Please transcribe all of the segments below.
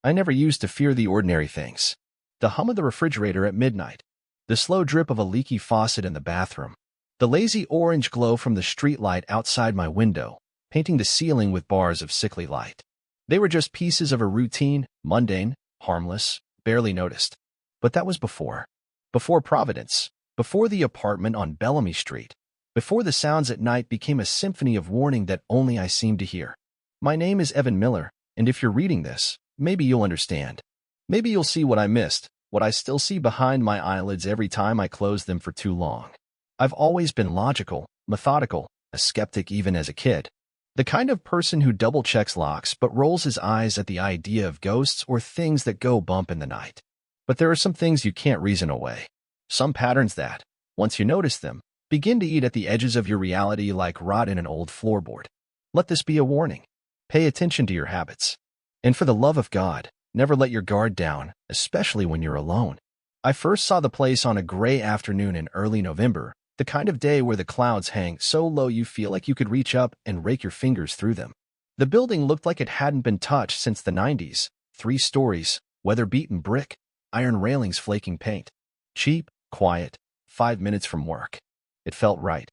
I never used to fear the ordinary things. The hum of the refrigerator at midnight, the slow drip of a leaky faucet in the bathroom, the lazy orange glow from the streetlight outside my window, painting the ceiling with bars of sickly light. They were just pieces of a routine, mundane, harmless, barely noticed. But that was before. Before Providence. Before the apartment on Bellamy Street. Before the sounds at night became a symphony of warning that only I seemed to hear. My name is Evan Miller, and if you're reading this, maybe you'll understand. Maybe you'll see what I missed, what I still see behind my eyelids every time I close them for too long. I've always been logical, methodical, a skeptic even as a kid. The kind of person who double-checks locks but rolls his eyes at the idea of ghosts or things that go bump in the night. But there are some things you can't reason away. Some patterns that, once you notice them, begin to eat at the edges of your reality like rot in an old floorboard. Let this be a warning. Pay attention to your habits. And for the love of God, never let your guard down, especially when you're alone. I first saw the place on a gray afternoon in early November, the kind of day where the clouds hang so low you feel like you could reach up and rake your fingers through them. The building looked like it hadn't been touched since the 90s. 3 stories, weather-beaten brick, iron railings flaking paint. Cheap, quiet, 5 minutes from work. It felt right.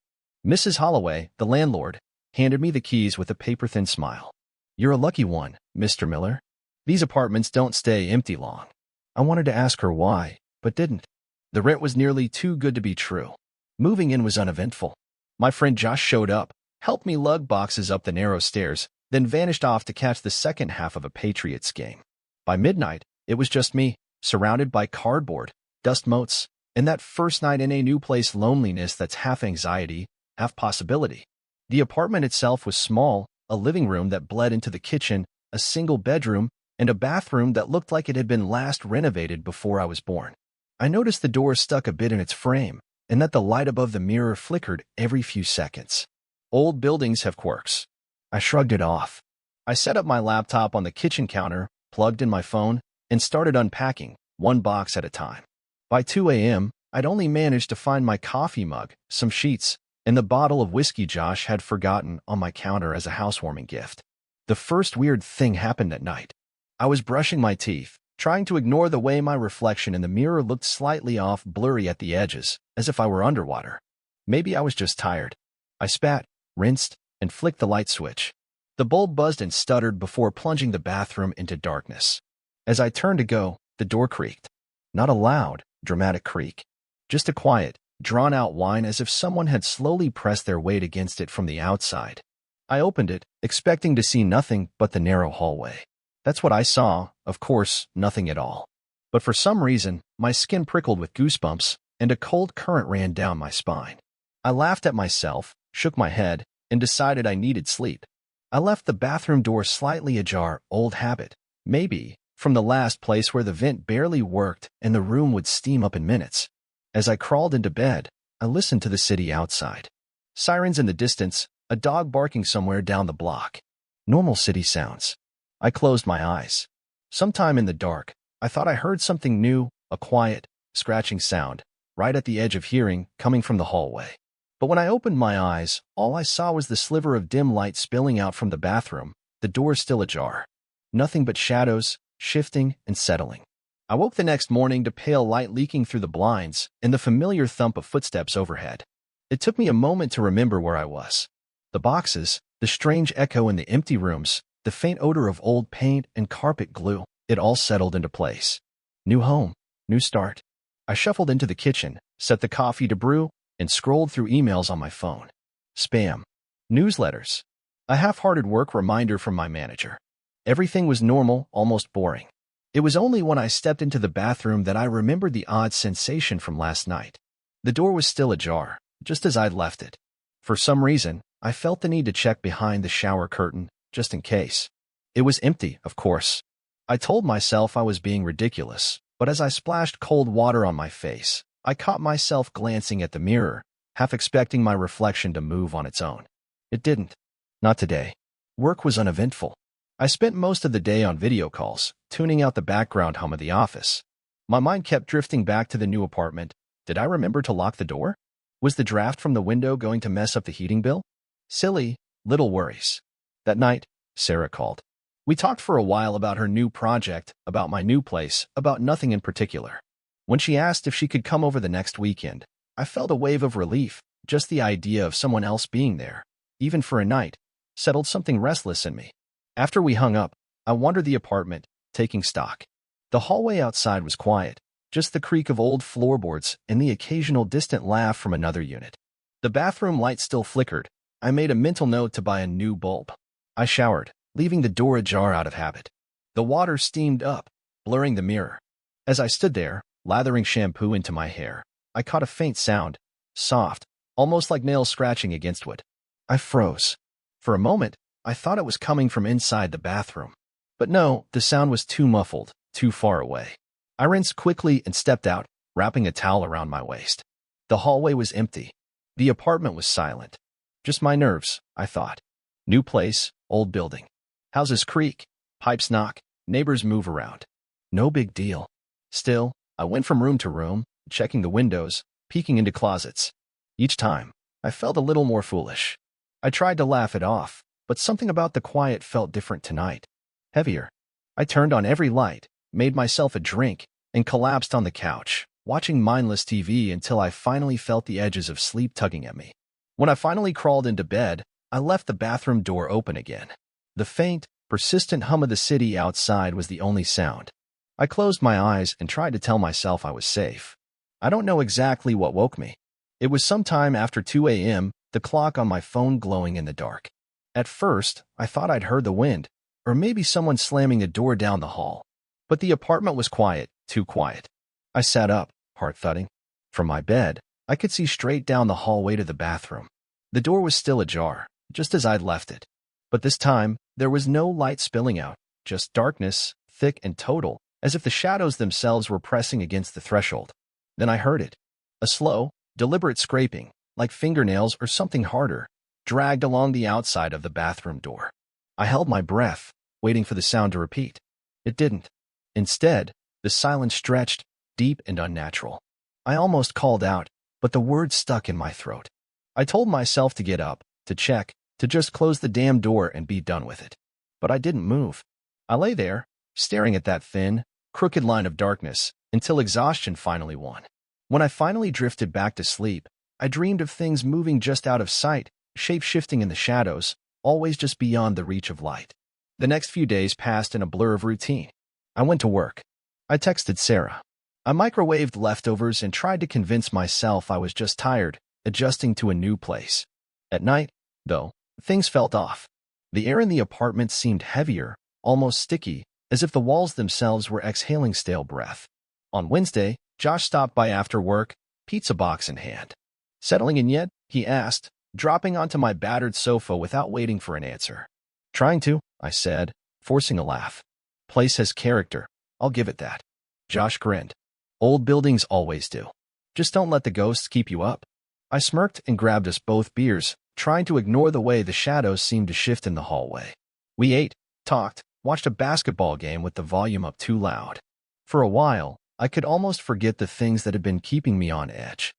Mrs. Holloway, the landlord, handed me the keys with a paper-thin smile. "You're a lucky one, Mr. Miller. These apartments don't stay empty long." I wanted to ask her why, but didn't. The rent was nearly too good to be true. Moving in was uneventful. My friend Josh showed up, helped me lug boxes up the narrow stairs, then vanished off to catch the second half of a Patriots game. By midnight, it was just me, surrounded by cardboard, dust motes, and that first night in a new place loneliness that's half anxiety, half possibility. The apartment itself was small, a living room that bled into the kitchen, a single bedroom, and a bathroom that looked like it had been last renovated before I was born. I noticed the door stuck a bit in its frame, and that the light above the mirror flickered every few seconds. Old buildings have quirks. I shrugged it off. I set up my laptop on the kitchen counter, plugged in my phone, and started unpacking, one box at a time. By 2 a.m., I'd only managed to find my coffee mug, some sheets, and the bottle of whiskey Josh had forgotten on my counter as a housewarming gift. The first weird thing happened at night. I was brushing my teeth, trying to ignore the way my reflection in the mirror looked slightly off, blurry at the edges, as if I were underwater. Maybe I was just tired. I spat, rinsed, and flicked the light switch. The bulb buzzed and stuttered before plunging the bathroom into darkness. As I turned to go, the door creaked. Not a loud, dramatic creak. Just a quiet, drawn-out whine as if someone had slowly pressed their weight against it from the outside. I opened it, expecting to see nothing but the narrow hallway. That's what I saw, of course, nothing at all. But for some reason, my skin prickled with goosebumps, and a cold current ran down my spine. I laughed at myself, shook my head, and decided I needed sleep. I left the bathroom door slightly ajar, old habit, maybe, from the last place where the vent barely worked and the room would steam up in minutes. As I crawled into bed, I listened to the city outside. Sirens in the distance, a dog barking somewhere down the block. Normal city sounds. I closed my eyes. Sometime in the dark, I thought I heard something new, a quiet, scratching sound, right at the edge of hearing, coming from the hallway. But when I opened my eyes, all I saw was the sliver of dim light spilling out from the bathroom, the door still ajar. Nothing but shadows, shifting and settling. I woke the next morning to pale light leaking through the blinds and the familiar thump of footsteps overhead. It took me a moment to remember where I was. The boxes, the strange echo in the empty rooms, the faint odor of old paint and carpet glue, it all settled into place. New home, new start. I shuffled into the kitchen, set the coffee to brew, and scrolled through emails on my phone. Spam. Newsletters. A half-hearted work reminder from my manager. Everything was normal, almost boring. It was only when I stepped into the bathroom that I remembered the odd sensation from last night. The door was still ajar, just as I'd left it. For some reason, I felt the need to check behind the shower curtain, just in case. It was empty, of course. I told myself I was being ridiculous, but as I splashed cold water on my face, I caught myself glancing at the mirror, half expecting my reflection to move on its own. It didn't. Not today. Work was uneventful. I spent most of the day on video calls, tuning out the background hum of the office. My mind kept drifting back to the new apartment. Did I remember to lock the door? Was the draft from the window going to mess up the heating bill? Silly, little worries. That night, Sarah called. We talked for a while about her new project, about my new place, about nothing in particular. When she asked if she could come over the next weekend, I felt a wave of relief. Just the idea of someone else being there, even for a night, settled something restless in me. After we hung up, I wandered the apartment, taking stock. The hallway outside was quiet, just the creak of old floorboards and the occasional distant laugh from another unit. The bathroom light still flickered. I made a mental note to buy a new bulb. I showered, leaving the door ajar out of habit. The water steamed up, blurring the mirror. As I stood there, lathering shampoo into my hair, I caught a faint sound, soft, almost like nails scratching against wood. I froze. For a moment, I thought it was coming from inside the bathroom. But no, the sound was too muffled, too far away. I rinsed quickly and stepped out, wrapping a towel around my waist. The hallway was empty. The apartment was silent. Just my nerves, I thought. New place, old building. Houses creak, pipes knock, neighbors move around. No big deal. Still, I went from room to room, checking the windows, peeking into closets. Each time, I felt a little more foolish. I tried to laugh it off, but something about the quiet felt different tonight. Heavier. I turned on every light, made myself a drink, and collapsed on the couch, watching mindless TV until I finally felt the edges of sleep tugging at me. When I finally crawled into bed, I left the bathroom door open again. The faint, persistent hum of the city outside was the only sound. I closed my eyes and tried to tell myself I was safe. I don't know exactly what woke me. It was sometime after 2 a.m., the clock on my phone glowing in the dark. At first, I thought I'd heard the wind, or maybe someone slamming a door down the hall. But the apartment was quiet, too quiet. I sat up, heart thudding. From my bed, I could see straight down the hallway to the bathroom. The door was still ajar, just as I'd left it. But this time, there was no light spilling out, just darkness, thick and total, as if the shadows themselves were pressing against the threshold. Then I heard it. A slow, deliberate scraping, like fingernails or something harder, dragged along the outside of the bathroom door. I held my breath, waiting for the sound to repeat. It didn't. Instead, the silence stretched, deep and unnatural. I almost called out, but the words stuck in my throat. I told myself to get up, to check, to just close the damn door and be done with it. But I didn't move. I lay there, staring at that thin, crooked line of darkness, until exhaustion finally won. When I finally drifted back to sleep, I dreamed of things moving just out of sight, shape-shifting in the shadows, always just beyond the reach of light. The next few days passed in a blur of routine. I went to work. I texted Sarah. I microwaved leftovers and tried to convince myself I was just tired, adjusting to a new place. At night, though, things felt off. The air in the apartment seemed heavier, almost sticky, as if the walls themselves were exhaling stale breath. On Wednesday, Josh stopped by after work, pizza box in hand. "Settling in yet?" he asked, dropping onto my battered sofa without waiting for an answer. "Trying to," I said, forcing a laugh. "Place has character, I'll give it that." Josh grinned. "Old buildings always do. Just don't let the ghosts keep you up." I smirked and grabbed us both beers, trying to ignore the way the shadows seemed to shift in the hallway. We ate, talked, watched a basketball game with the volume up too loud. For a while, I could almost forget the things that had been keeping me on edge.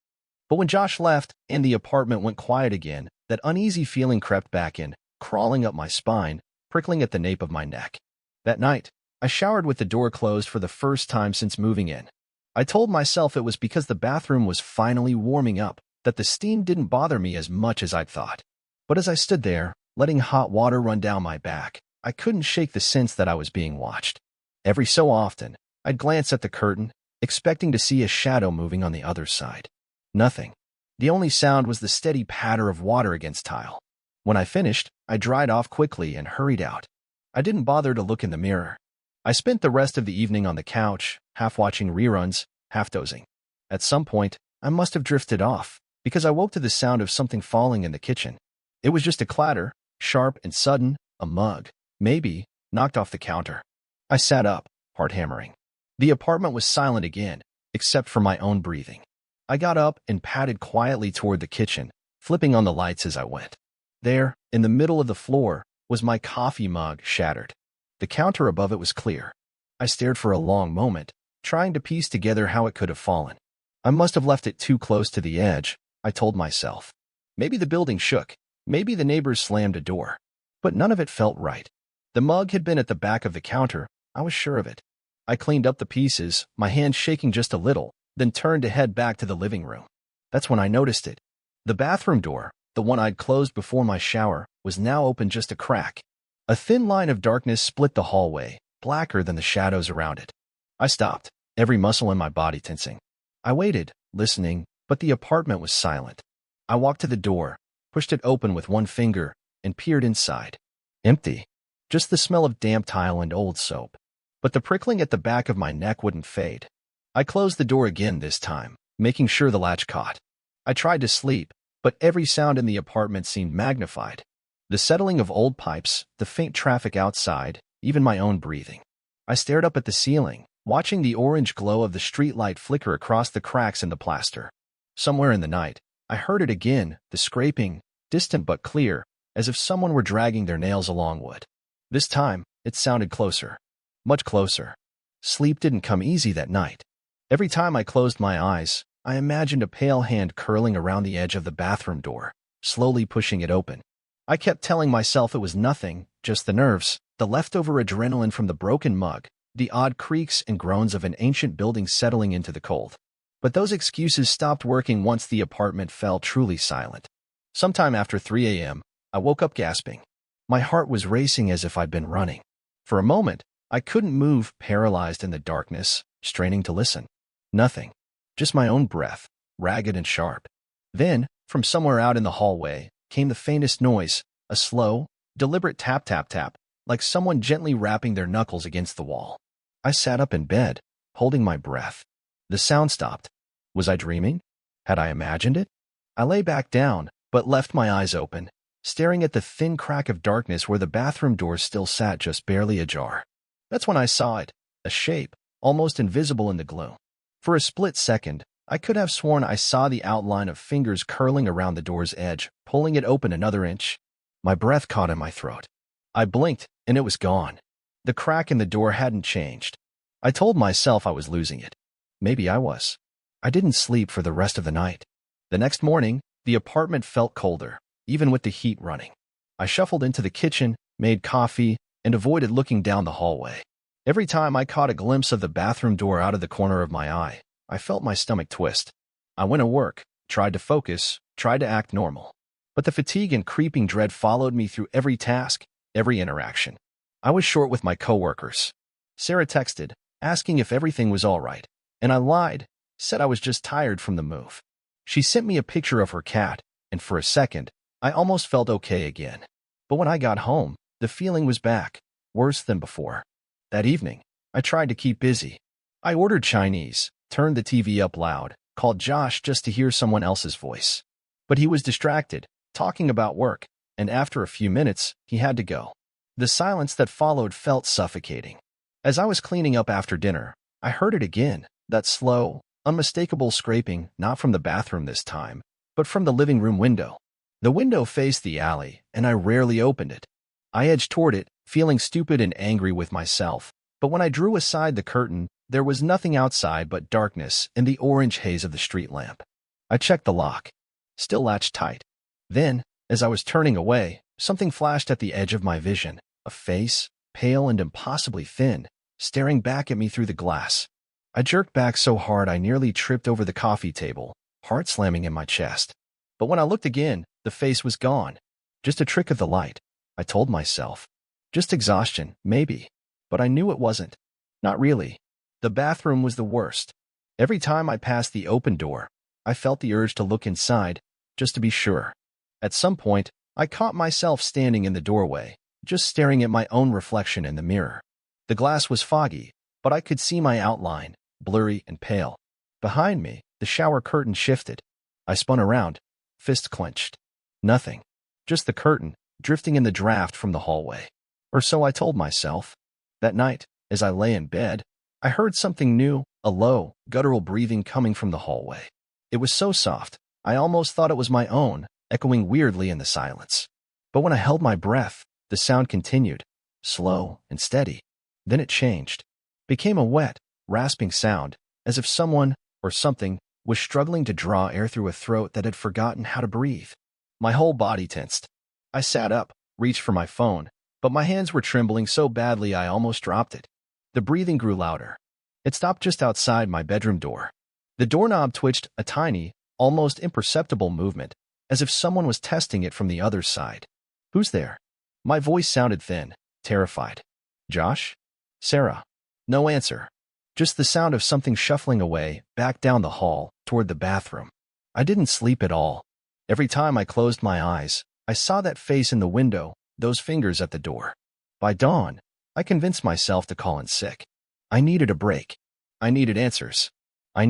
But when Josh left and the apartment went quiet again, that uneasy feeling crept back in, crawling up my spine, prickling at the nape of my neck. That night, I showered with the door closed for the first time since moving in. I told myself it was because the bathroom was finally warming up, that the steam didn't bother me as much as I'd thought. But as I stood there, letting hot water run down my back, I couldn't shake the sense that I was being watched. Every so often, I'd glance at the curtain, expecting to see a shadow moving on the other side. Nothing. The only sound was the steady patter of water against tile. When I finished, I dried off quickly and hurried out. I didn't bother to look in the mirror. I spent the rest of the evening on the couch, half watching reruns, half dozing. At some point, I must have drifted off, because I woke to the sound of something falling in the kitchen. It was just a clatter, sharp and sudden, a mug, maybe, knocked off the counter. I sat up, heart hammering. The apartment was silent again, except for my own breathing. I got up and padded quietly toward the kitchen, flipping on the lights as I went. There, in the middle of the floor, was my coffee mug shattered. The counter above it was clear. I stared for a long moment, trying to piece together how it could have fallen. I must have left it too close to the edge, I told myself. Maybe the building shook, maybe the neighbors slammed a door. But none of it felt right. The mug had been at the back of the counter. I was sure of it. I cleaned up the pieces, my hand shaking just a little, then turned to head back to the living room. That's when I noticed it. The bathroom door, the one I'd closed before my shower, was now open just a crack. A thin line of darkness split the hallway, blacker than the shadows around it. I stopped, every muscle in my body tensing. I waited, listening, but the apartment was silent. I walked to the door, pushed it open with one finger, and peered inside. Empty. Just the smell of damp tile and old soap. But the prickling at the back of my neck wouldn't fade. I closed the door again this time, making sure the latch caught. I tried to sleep, but every sound in the apartment seemed magnified. The settling of old pipes, the faint traffic outside, even my own breathing. I stared up at the ceiling, watching the orange glow of the streetlight flicker across the cracks in the plaster. Somewhere in the night, I heard it again, the scraping, distant but clear, as if someone were dragging their nails along wood. This time, it sounded closer. Much closer. Sleep didn't come easy that night. Every time I closed my eyes, I imagined a pale hand curling around the edge of the bathroom door, slowly pushing it open. I kept telling myself it was nothing, just the nerves, the leftover adrenaline from the broken mug, the odd creaks and groans of an ancient building settling into the cold. But those excuses stopped working once the apartment fell truly silent. Sometime after 3 a.m., I woke up gasping. My heart was racing as if I'd been running. For a moment, I couldn't move, paralyzed in the darkness, straining to listen. Nothing. Just my own breath, ragged and sharp. Then, from somewhere out in the hallway, came the faintest noise, a slow, deliberate tap-tap-tap, like someone gently rapping their knuckles against the wall. I sat up in bed, holding my breath. The sound stopped. Was I dreaming? Had I imagined it? I lay back down, but left my eyes open, staring at the thin crack of darkness where the bathroom door still sat just barely ajar. That's when I saw it, a shape, almost invisible in the gloom. For a split second, I could have sworn I saw the outline of fingers curling around the door's edge, pulling it open another inch. My breath caught in my throat. I blinked, and it was gone. The crack in the door hadn't changed. I told myself I was losing it. Maybe I was. I didn't sleep for the rest of the night. The next morning, the apartment felt colder, even with the heat running. I shuffled into the kitchen, made coffee, and avoided looking down the hallway. Every time I caught a glimpse of the bathroom door out of the corner of my eye, I felt my stomach twist. I went to work, tried to focus, tried to act normal. But the fatigue and creeping dread followed me through every task, every interaction. I was short with my coworkers. Sarah texted, asking if everything was all right, and I lied, said I was just tired from the move. She sent me a picture of her cat, and for a second, I almost felt okay again. But when I got home, the feeling was back, worse than before. That evening, I tried to keep busy. I ordered Chinese, turned the TV up loud, called Josh just to hear someone else's voice. But he was distracted, talking about work, and after a few minutes, he had to go. The silence that followed felt suffocating. As I was cleaning up after dinner, I heard it again, that slow, unmistakable scraping, not from the bathroom this time, but from the living room window. The window faced the alley, and I rarely opened it. I edged toward it, feeling stupid and angry with myself, but when I drew aside the curtain, there was nothing outside but darkness and the orange haze of the street lamp. I checked the lock. Still latched tight. Then, as I was turning away, something flashed at the edge of my vision, a face, pale and impossibly thin, staring back at me through the glass. I jerked back so hard I nearly tripped over the coffee table, heart slamming in my chest. But when I looked again, the face was gone. Just a trick of the light, I told myself. Just exhaustion, maybe. But I knew it wasn't. Not really. The bathroom was the worst. Every time I passed the open door, I felt the urge to look inside, just to be sure. At some point, I caught myself standing in the doorway, just staring at my own reflection in the mirror. The glass was foggy, but I could see my outline, blurry and pale. Behind me, the shower curtain shifted. I spun around, fist clenched. Nothing. Just the curtain, drifting in the draft from the hallway. Or so I told myself. That night, as I lay in bed, I heard something new, a low, guttural breathing coming from the hallway. It was so soft, I almost thought it was my own, echoing weirdly in the silence. But when I held my breath, the sound continued, slow and steady. Then it changed. Became a wet, rasping sound, as if someone, or something, was struggling to draw air through a throat that had forgotten how to breathe. My whole body tensed. I sat up, reached for my phone, but my hands were trembling so badly I almost dropped it. The breathing grew louder. It stopped just outside my bedroom door. The doorknob twitched a tiny, almost imperceptible movement, as if someone was testing it from the other side. "Who's there?" My voice sounded thin, terrified. "Josh? Sarah?" No answer. Just the sound of something shuffling away, back down the hall, toward the bathroom. I didn't sleep at all. Every time I closed my eyes, I saw that face in the window, those fingers at the door. By dawn, I convinced myself to call in sick. I needed a break. I needed answers. I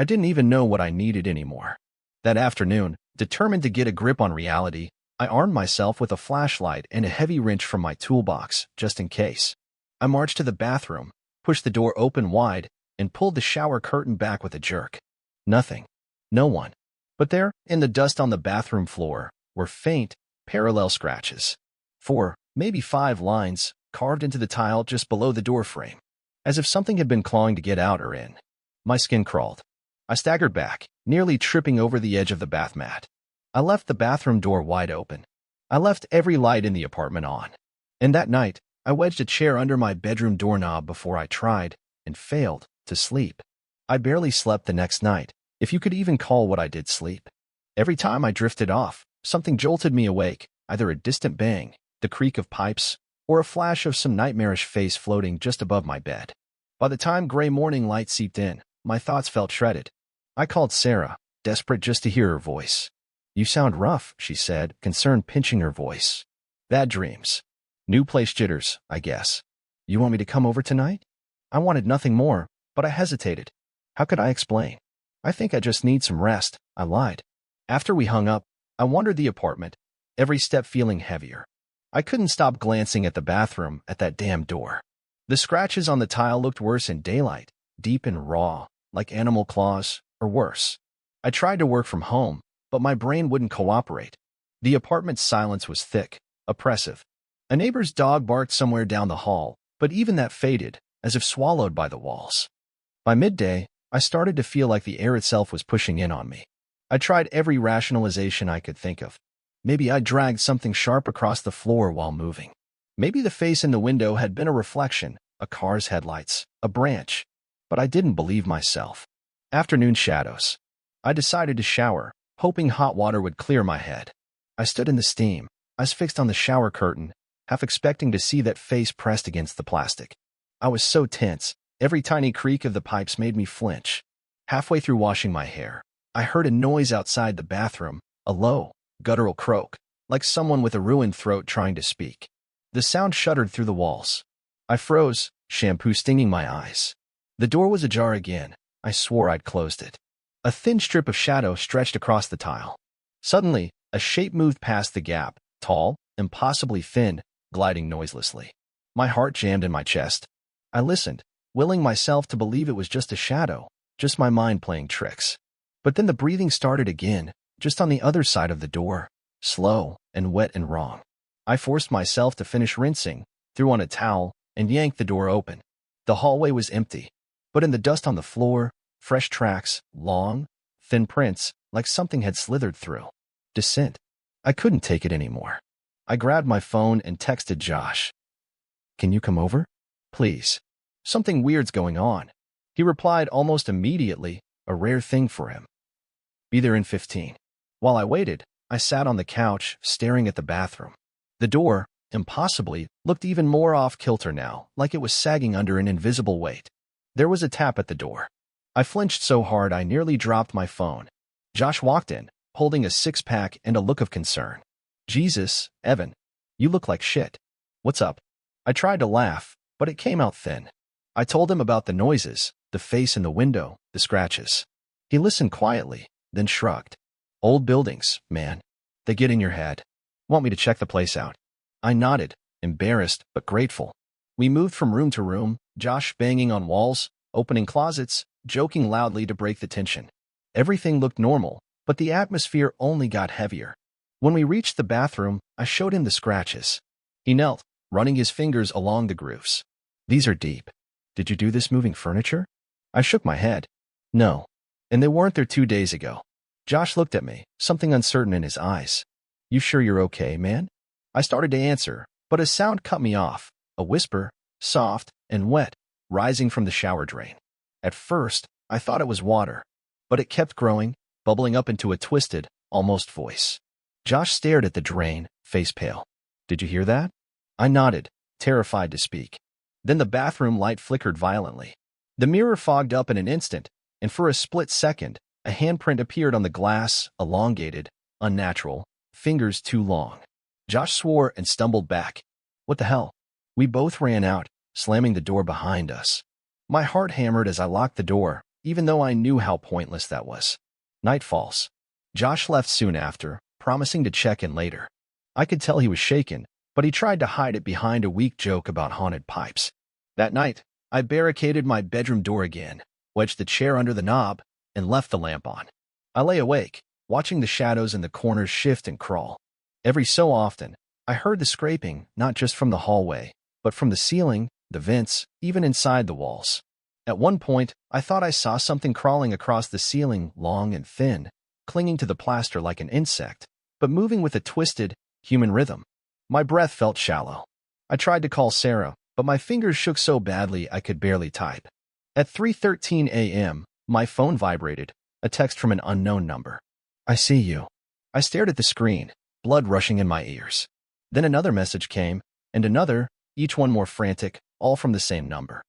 didn't even know what I needed anymore. That afternoon, determined to get a grip on reality, I armed myself with a flashlight and a heavy wrench from my toolbox, just in case. I marched to the bathroom, pushed the door open wide, and pulled the shower curtain back with a jerk. Nothing. No one. But there, in the dust on the bathroom floor, were faint, parallel scratches. 4, maybe 5 lines, carved into the tile just below the door frame, as if something had been clawing to get out or in. My skin crawled. I staggered back, nearly tripping over the edge of the bath mat. I left the bathroom door wide open. I left every light in the apartment on. And that night, I wedged a chair under my bedroom doorknob before I tried, and failed, to sleep. I barely slept the next night, if you could even call what I did sleep. Every time I drifted off, something jolted me awake, either a distant bang, the creak of pipes, or a flash of some nightmarish face floating just above my bed. By the time gray morning light seeped in, my thoughts felt shredded. I called Sarah, desperate just to hear her voice. "You sound rough," she said, concern pinching her voice. "Bad dreams. New place jitters, I guess. You want me to come over tonight?" I wanted nothing more, but I hesitated. How could I explain? "I think I just need some rest," I lied. After we hung up, I wandered the apartment, every step feeling heavier. I couldn't stop glancing at the bathroom, at that damn door. The scratches on the tile looked worse in daylight, deep and raw, like animal claws, or worse. I tried to work from home, but my brain wouldn't cooperate. The apartment's silence was thick, oppressive. A neighbor's dog barked somewhere down the hall, but even that faded, as if swallowed by the walls. By midday, I started to feel like the air itself was pushing in on me. I tried every rationalization I could think of. Maybe I dragged something sharp across the floor while moving. Maybe the face in the window had been a reflection, a car's headlights, a branch. But I didn't believe myself. Afternoon shadows. I decided to shower, hoping hot water would clear my head. I stood in the steam, eyes fixed on the shower curtain, half expecting to see that face pressed against the plastic. I was so tense, every tiny creak of the pipes made me flinch. Halfway through washing my hair, I heard a noise outside the bathroom, a low, guttural croak, like someone with a ruined throat trying to speak. The sound shuddered through the walls. I froze, shampoo stinging my eyes. The door was ajar again. I swore I'd closed it. A thin strip of shadow stretched across the tile. Suddenly, a shape moved past the gap, tall, impossibly thin, gliding noiselessly. My heart jammed in my chest. I listened, willing myself to believe it was just a shadow, just my mind playing tricks. But then the breathing started again, just on the other side of the door, slow and wet and wrong. I forced myself to finish rinsing, threw on a towel, and yanked the door open. The hallway was empty, but in the dust on the floor, fresh tracks, long, thin prints, like something had slithered through. Descent. I couldn't take it anymore. I grabbed my phone and texted Josh. "Can you come over? Please. Something weird's going on." He replied almost immediately, a rare thing for him. "Be there in 15. While I waited, I sat on the couch, staring at the bathroom. The door, impossibly, looked even more off-kilter now, like it was sagging under an invisible weight. There was a tap at the door. I flinched so hard I nearly dropped my phone. Josh walked in, holding a six-pack and a look of concern. "Jesus, Evan, you look like shit. What's up?" I tried to laugh, but it came out thin. I told him about the noises, the face in the window, the scratches. He listened quietly, then shrugged. "Old buildings, man. They get in your head. Want me to check the place out?" I nodded, embarrassed but grateful. We moved from room to room, Josh banging on walls, opening closets, joking loudly to break the tension. Everything looked normal, but the atmosphere only got heavier. When we reached the bathroom, I showed him the scratches. He knelt, running his fingers along the grooves. "These are deep. Did you do this moving furniture?" I shook my head. "No. And they weren't there 2 days ago." Josh looked at me, something uncertain in his eyes. "You sure you're okay, man?" I started to answer, But a sound cut me off, a whisper, soft and wet, rising from the shower drain. At first, I thought it was water, but it kept growing, bubbling up into a twisted, almost voice. Josh stared at the drain, face pale. "Did you hear that?" I nodded, terrified to speak. Then the bathroom light flickered violently. The mirror fogged up in an instant, and for a split second, a handprint appeared on the glass, elongated, unnatural, fingers too long. Josh swore and stumbled back. "What the hell?" We both ran out, slamming the door behind us. My heart hammered as I locked the door, even though I knew how pointless that was. Night falls. Josh left soon after, promising to check in later. I could tell he was shaken, but he tried to hide it behind a weak joke about haunted pipes. That night, I barricaded my bedroom door again, wedged the chair under the knob, and left the lamp on. I lay awake, watching the shadows in the corners shift and crawl. Every so often, I heard the scraping, not just from the hallway, but from the ceiling, the vents, even inside the walls. At one point, I thought I saw something crawling across the ceiling, long and thin, clinging to the plaster like an insect, but moving with a twisted, human rhythm. My breath felt shallow. I tried to call Sarah, but my fingers shook so badly I could barely type. At 3:13 a.m., my phone vibrated, a text from an unknown number. "I see you." I stared at the screen, blood rushing in my ears. Then another message came, and another, each one more frantic, all from the same number.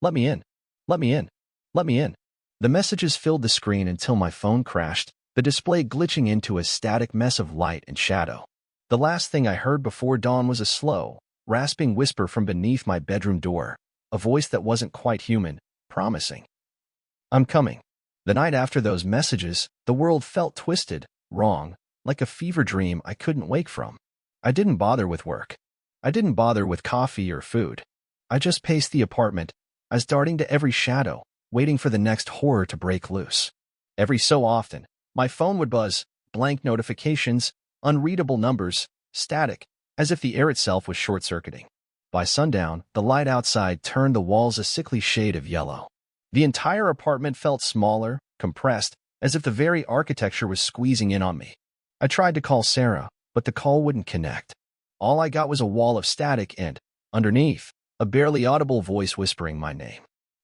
"Let me in. Let me in. Let me in." The messages filled the screen until my phone crashed, the display glitching into a static mess of light and shadow. The last thing I heard before dawn was a slow, rasping whisper from beneath my bedroom door, a voice that wasn't quite human, promising, "I'm coming." The night after those messages, the world felt twisted, wrong, like a fever dream I couldn't wake from. I didn't bother with work. I didn't bother with coffee or food. I just paced the apartment, eyes darting to every shadow, waiting for the next horror to break loose. Every so often, my phone would buzz, blank notifications, unreadable numbers, static, as if the air itself was short-circuiting. By sundown, the light outside turned the walls a sickly shade of yellow. The entire apartment felt smaller, compressed, as if the very architecture was squeezing in on me. I tried to call Sarah, but the call wouldn't connect. All I got was a wall of static and, underneath, a barely audible voice whispering my name.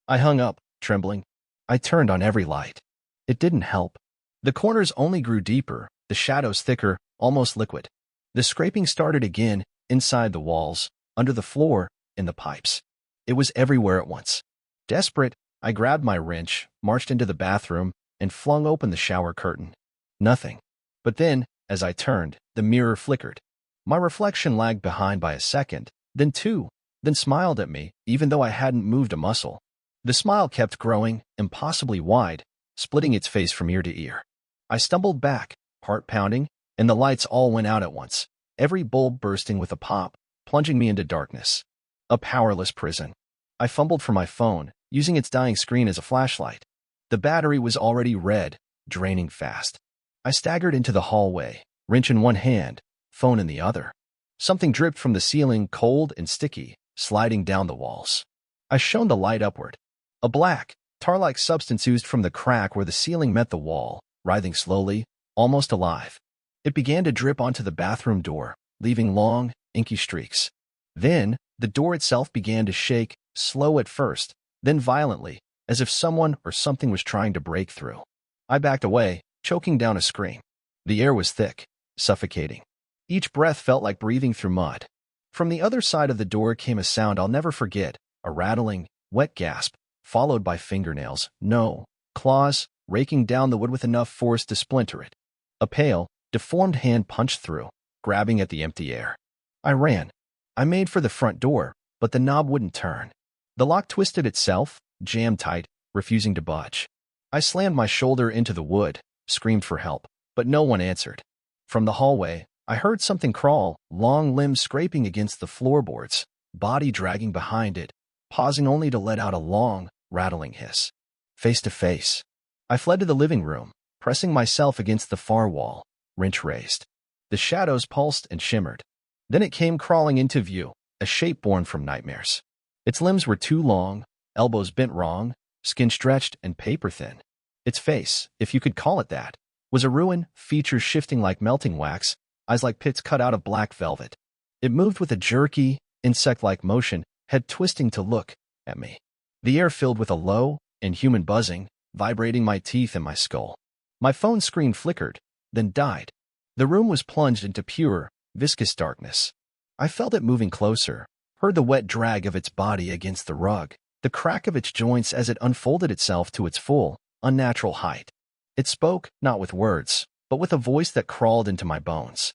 I hung up, trembling. I turned on every light. It didn't help. The corners only grew deeper, the shadows thicker, almost liquid. The scraping started again, inside the walls, under the floor, in the pipes. It was everywhere at once. Desperate, I grabbed my wrench, marched into the bathroom, and flung open the shower curtain. Nothing. But then, as I turned, the mirror flickered. My reflection lagged behind by a second, then two, then smiled at me, even though I hadn't moved a muscle. The smile kept growing, impossibly wide, splitting its face from ear to ear. I stumbled back, heart pounding, and the lights all went out at once, every bulb bursting with a pop, plunging me into darkness. A powerless prison. I fumbled for my phone, using its dying screen as a flashlight. The battery was already red, draining fast. I staggered into the hallway, wrench in one hand, phone in the other. Something dripped from the ceiling, cold and sticky, sliding down the walls. I shone the light upward. A black, tar-like substance oozed from the crack where the ceiling met the wall, writhing slowly, almost alive. It began to drip onto the bathroom door, leaving long, inky streaks. Then, the door itself began to shake, slow at first, then violently, as if someone or something was trying to break through. I backed away, choking down a scream. The air was thick, suffocating. Each breath felt like breathing through mud. From the other side of the door came a sound I'll never forget, a rattling, wet gasp, followed by fingernails, no, claws, raking down the wood with enough force to splinter it. A pale, deformed hand punched through, grabbing at the empty air. I ran. I made for the front door, but the knob wouldn't turn. The lock twisted itself, jammed tight, refusing to budge. I slammed my shoulder into the wood, screamed for help, but no one answered. From the hallway, I heard something crawl, long limbs scraping against the floorboards, body dragging behind it, pausing only to let out a long, rattling hiss. Face to face. I fled to the living room, pressing myself against the far wall, wrench raised. The shadows pulsed and shimmered. Then it came crawling into view, a shape born from nightmares. Its limbs were too long, elbows bent wrong, skin stretched and paper-thin. Its face, if you could call it that, was a ruin, features shifting like melting wax, eyes like pits cut out of black velvet. It moved with a jerky, insect-like motion, head twisting to look at me. The air filled with a low, inhuman buzzing, vibrating my teeth and my skull. My phone screen flickered, then died. The room was plunged into pure, viscous darkness. I felt it moving closer, heard the wet drag of its body against the rug, the crack of its joints as it unfolded itself to its full, unnatural height. It spoke, not with words, but with a voice that crawled into my bones.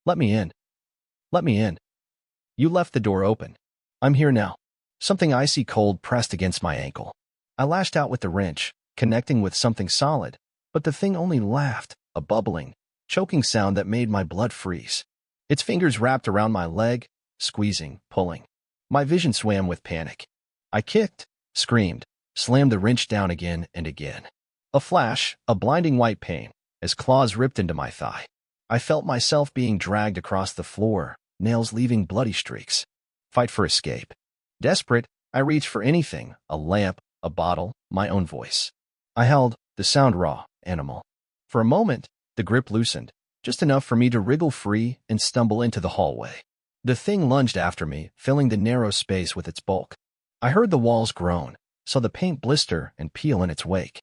"Let me in. Let me in. You left the door open. I'm here now." Something icy cold pressed against my ankle. I lashed out with the wrench, connecting with something solid, but the thing only laughed, a bubbling, choking sound that made my blood freeze. Its fingers wrapped around my leg, squeezing, pulling. My vision swam with panic. I kicked, screamed, slammed the wrench down again and again. A flash, a blinding white pain, as claws ripped into my thigh. I felt myself being dragged across the floor, nails leaving bloody streaks. Fight for escape. Desperate, I reached for anything, a lamp, a bottle, my own voice. I held, the sound raw, animal. For a moment, the grip loosened, just enough for me to wriggle free and stumble into the hallway. The thing lunged after me, filling the narrow space with its bulk. I heard the walls groan, saw the paint blister and peel in its wake.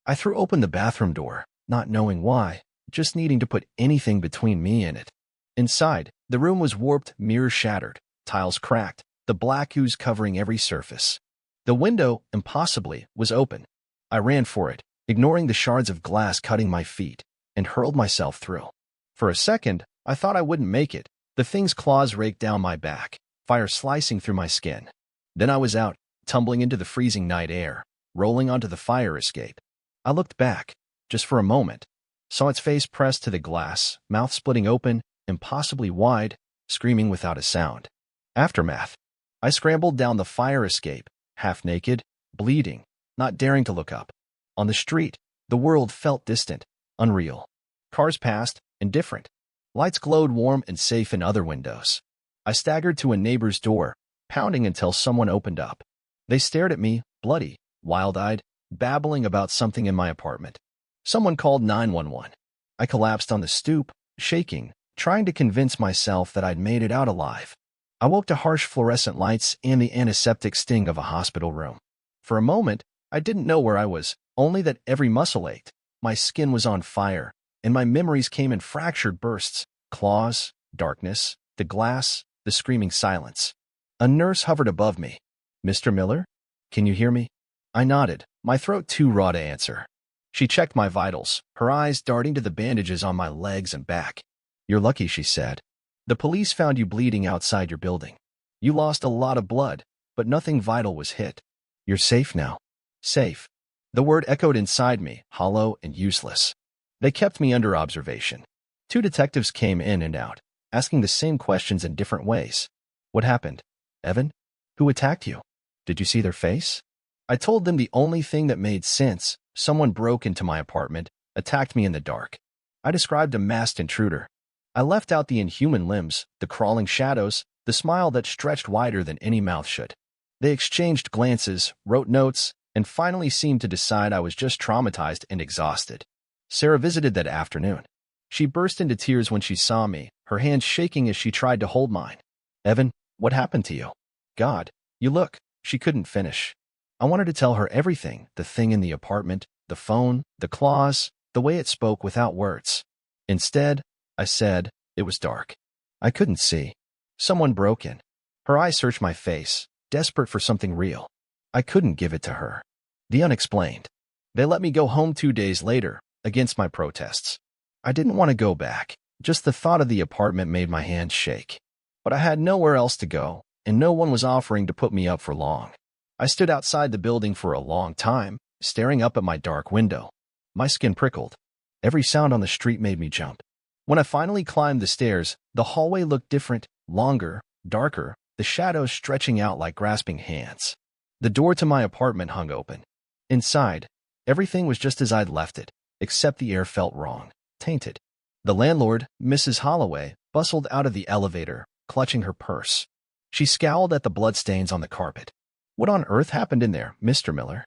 I threw open the bathroom door, not knowing why, just needing to put anything between me and it. Inside, the room was warped, mirrors shattered, tiles cracked, the black ooze covering every surface. The window, impossibly, was open. I ran for it, ignoring the shards of glass cutting my feet, and hurled myself through. For a second, I thought I wouldn't make it. The thing's claws raked down my back, fire slicing through my skin. Then I was out, tumbling into the freezing night air, rolling onto the fire escape. I looked back, just for a moment, saw its face pressed to the glass, mouth splitting open, impossibly wide, screaming without a sound. Aftermath. I scrambled down the fire escape, half naked, bleeding, not daring to look up. On the street, the world felt distant, unreal. Cars passed, indifferent. Lights glowed warm and safe in other windows. I staggered to a neighbor's door, pounding until someone opened up. They stared at me, bloody, wild-eyed, babbling about something in my apartment. Someone called 911. I collapsed on the stoop, shaking, trying to convince myself that I'd made it out alive. I woke to harsh fluorescent lights and the antiseptic sting of a hospital room. For a moment, I didn't know where I was, only that every muscle ached, my skin was on fire, and my memories came in fractured bursts, claws, darkness, the glass, the screaming silence. A nurse hovered above me. "Mr. Miller? Can you hear me?" I nodded, my throat too raw to answer. She checked my vitals, her eyes darting to the bandages on my legs and back. "You're lucky," she said. "The police found you bleeding outside your building. You lost a lot of blood, but nothing vital was hit. You're safe now." Safe. The word echoed inside me, hollow and useless. They kept me under observation. 2 detectives came in and out, asking the same questions in different ways. "What happened? Evan? Who attacked you? Did you see their face?" I told them the only thing that made sense. Someone broke into my apartment, attacked me in the dark. I described a masked intruder. I left out the inhuman limbs, the crawling shadows, the smile that stretched wider than any mouth should. They exchanged glances, wrote notes, and finally seemed to decide I was just traumatized and exhausted. Sarah visited that afternoon. She burst into tears when she saw me, her hands shaking as she tried to hold mine. "Evan, what happened to you? God, you look." She couldn't finish. I wanted to tell her everything, the thing in the apartment, the phone, the claws, the way it spoke without words. Instead, I said, it was dark. I couldn't see. Someone broke in. Her eyes searched my face, desperate for something real. I couldn't give it to her. The unexplained. They let me go home 2 days later, against my protests. I didn't want to go back. Just the thought of the apartment made my hands shake. But I had nowhere else to go, and no one was offering to put me up for long. I stood outside the building for a long time, staring up at my dark window. My skin prickled. Every sound on the street made me jump. When I finally climbed the stairs, the hallway looked different, longer, darker, the shadows stretching out like grasping hands. The door to my apartment hung open. Inside, everything was just as I'd left it, except the air felt wrong, tainted. The landlord, Mrs. Holloway, bustled out of the elevator, clutching her purse. She scowled at the bloodstains on the carpet. "What on earth happened in there, Mr. Miller?"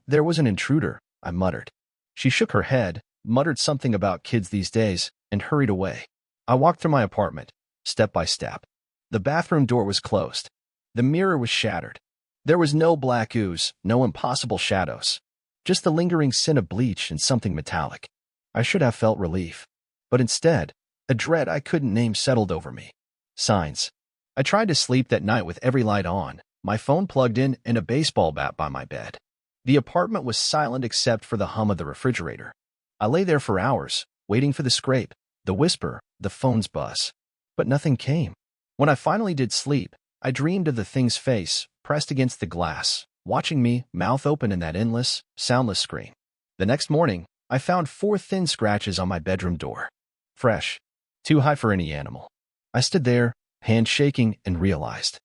There was an intruder," I muttered. She shook her head, muttered something about kids these days, and hurried away. I walked through my apartment, step by step. The bathroom door was closed. The mirror was shattered. There was no black ooze, no impossible shadows. Just the lingering scent of bleach and something metallic. I should have felt relief. But instead, a dread I couldn't name settled over me. Signs. I tried to sleep that night with every light on, my phone plugged in, and a baseball bat by my bed. The apartment was silent except for the hum of the refrigerator. I lay there for hours, waiting for the scrape, the whisper, the phone's buzz. But nothing came. When I finally did sleep, I dreamed of the thing's face, pressed against the glass, watching me, mouth open in that endless, soundless scream. The next morning, I found 4 thin scratches on my bedroom door. Fresh. Too high for any animal. I stood there, hand shaking, and realized.